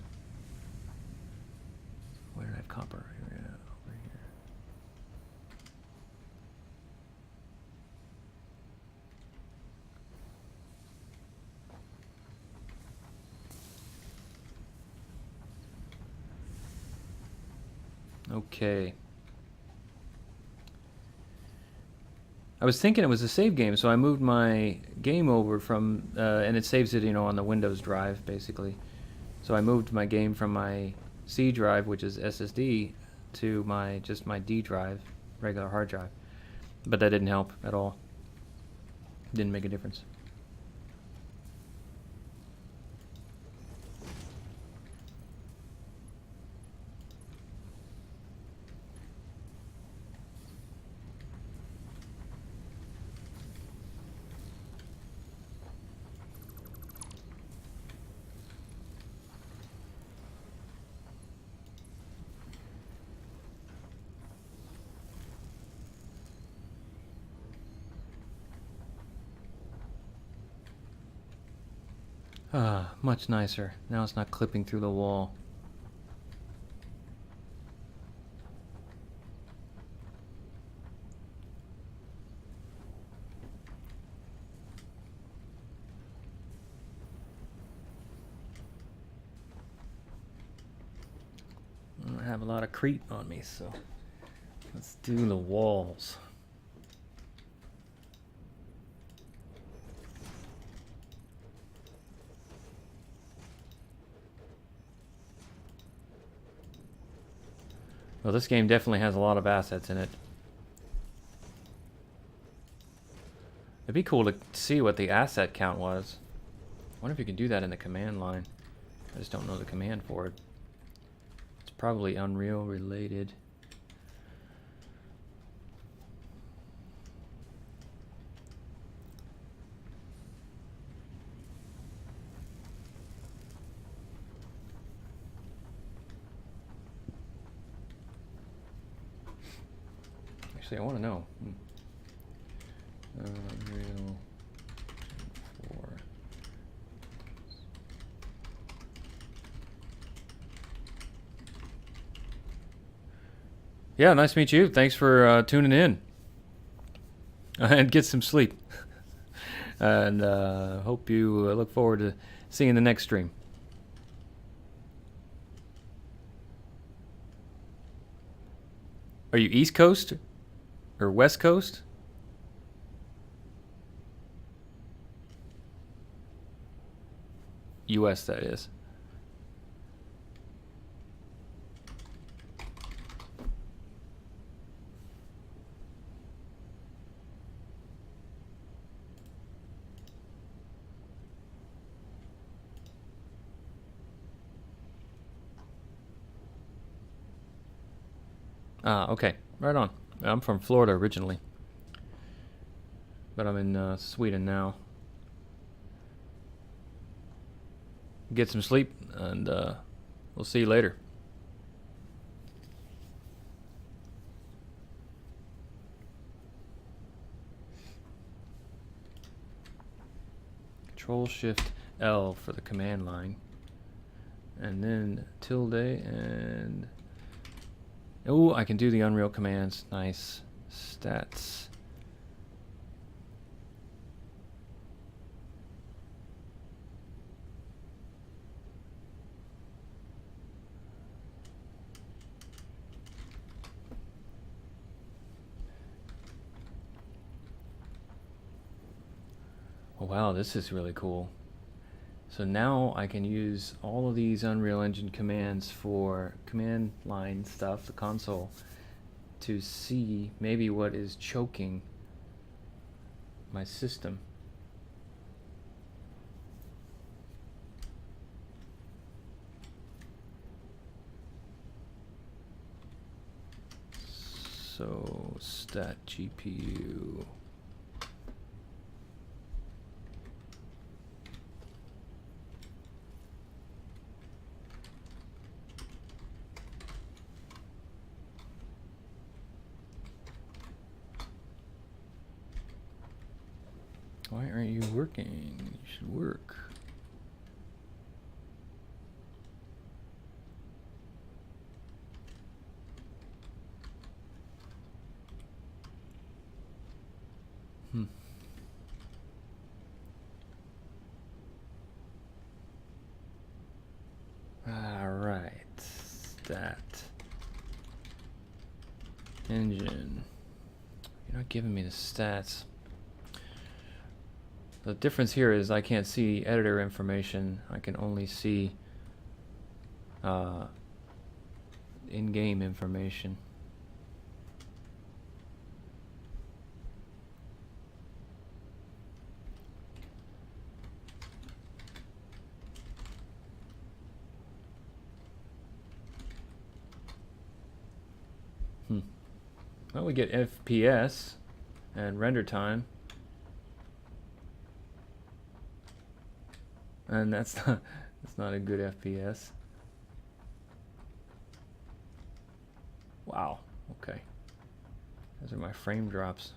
Where did I have copper? Yeah, over here. Okay. I was thinking it was a save game, so I moved my game over from, and it saves it, on the Windows drive, basically. So I moved my game from my C drive, which is SSD, to just my D drive, regular hard drive. But that didn't help at all. Didn't make a difference. Ah, much nicer. Now it's not clipping through the wall. I have a lot of Crete on me, so let's do the walls. Well, this game definitely has a lot of assets in it. It'd be cool to see what the asset count was. I wonder if you can do that in the command line. I just don't know the command for it. It's probably Unreal related. Actually, I want to know. Unreal 4. Yeah, nice to meet you. Thanks for tuning in. And get some sleep. And hope you look forward to seeing the next stream. Are you East Coast or West Coast? US, that is. Ah, okay. Right on. I'm from Florida originally, but I'm in Sweden now. Get some sleep, and we'll see you later. Control-Shift-L for the command line, and then tilde, and oh, I can do the Unreal commands. Nice. Stats. Oh, wow, this is really cool. So now I can use all of these Unreal Engine commands for command line stuff, the console, to see maybe what is choking my system. So stat GPU. Why aren't you working? You should work. Alright. Stat. Engine. You're not giving me the stats. The difference here is I can't see editor information. I can only see in-game information. Well, we get FPS and render time. And that's not a good FPS. Wow, okay. Those are my frame drops.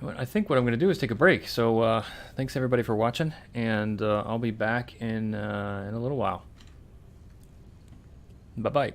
I think what I'm going to do is take a break. So thanks everybody for watching, and I'll be back in a little while. Bye-bye.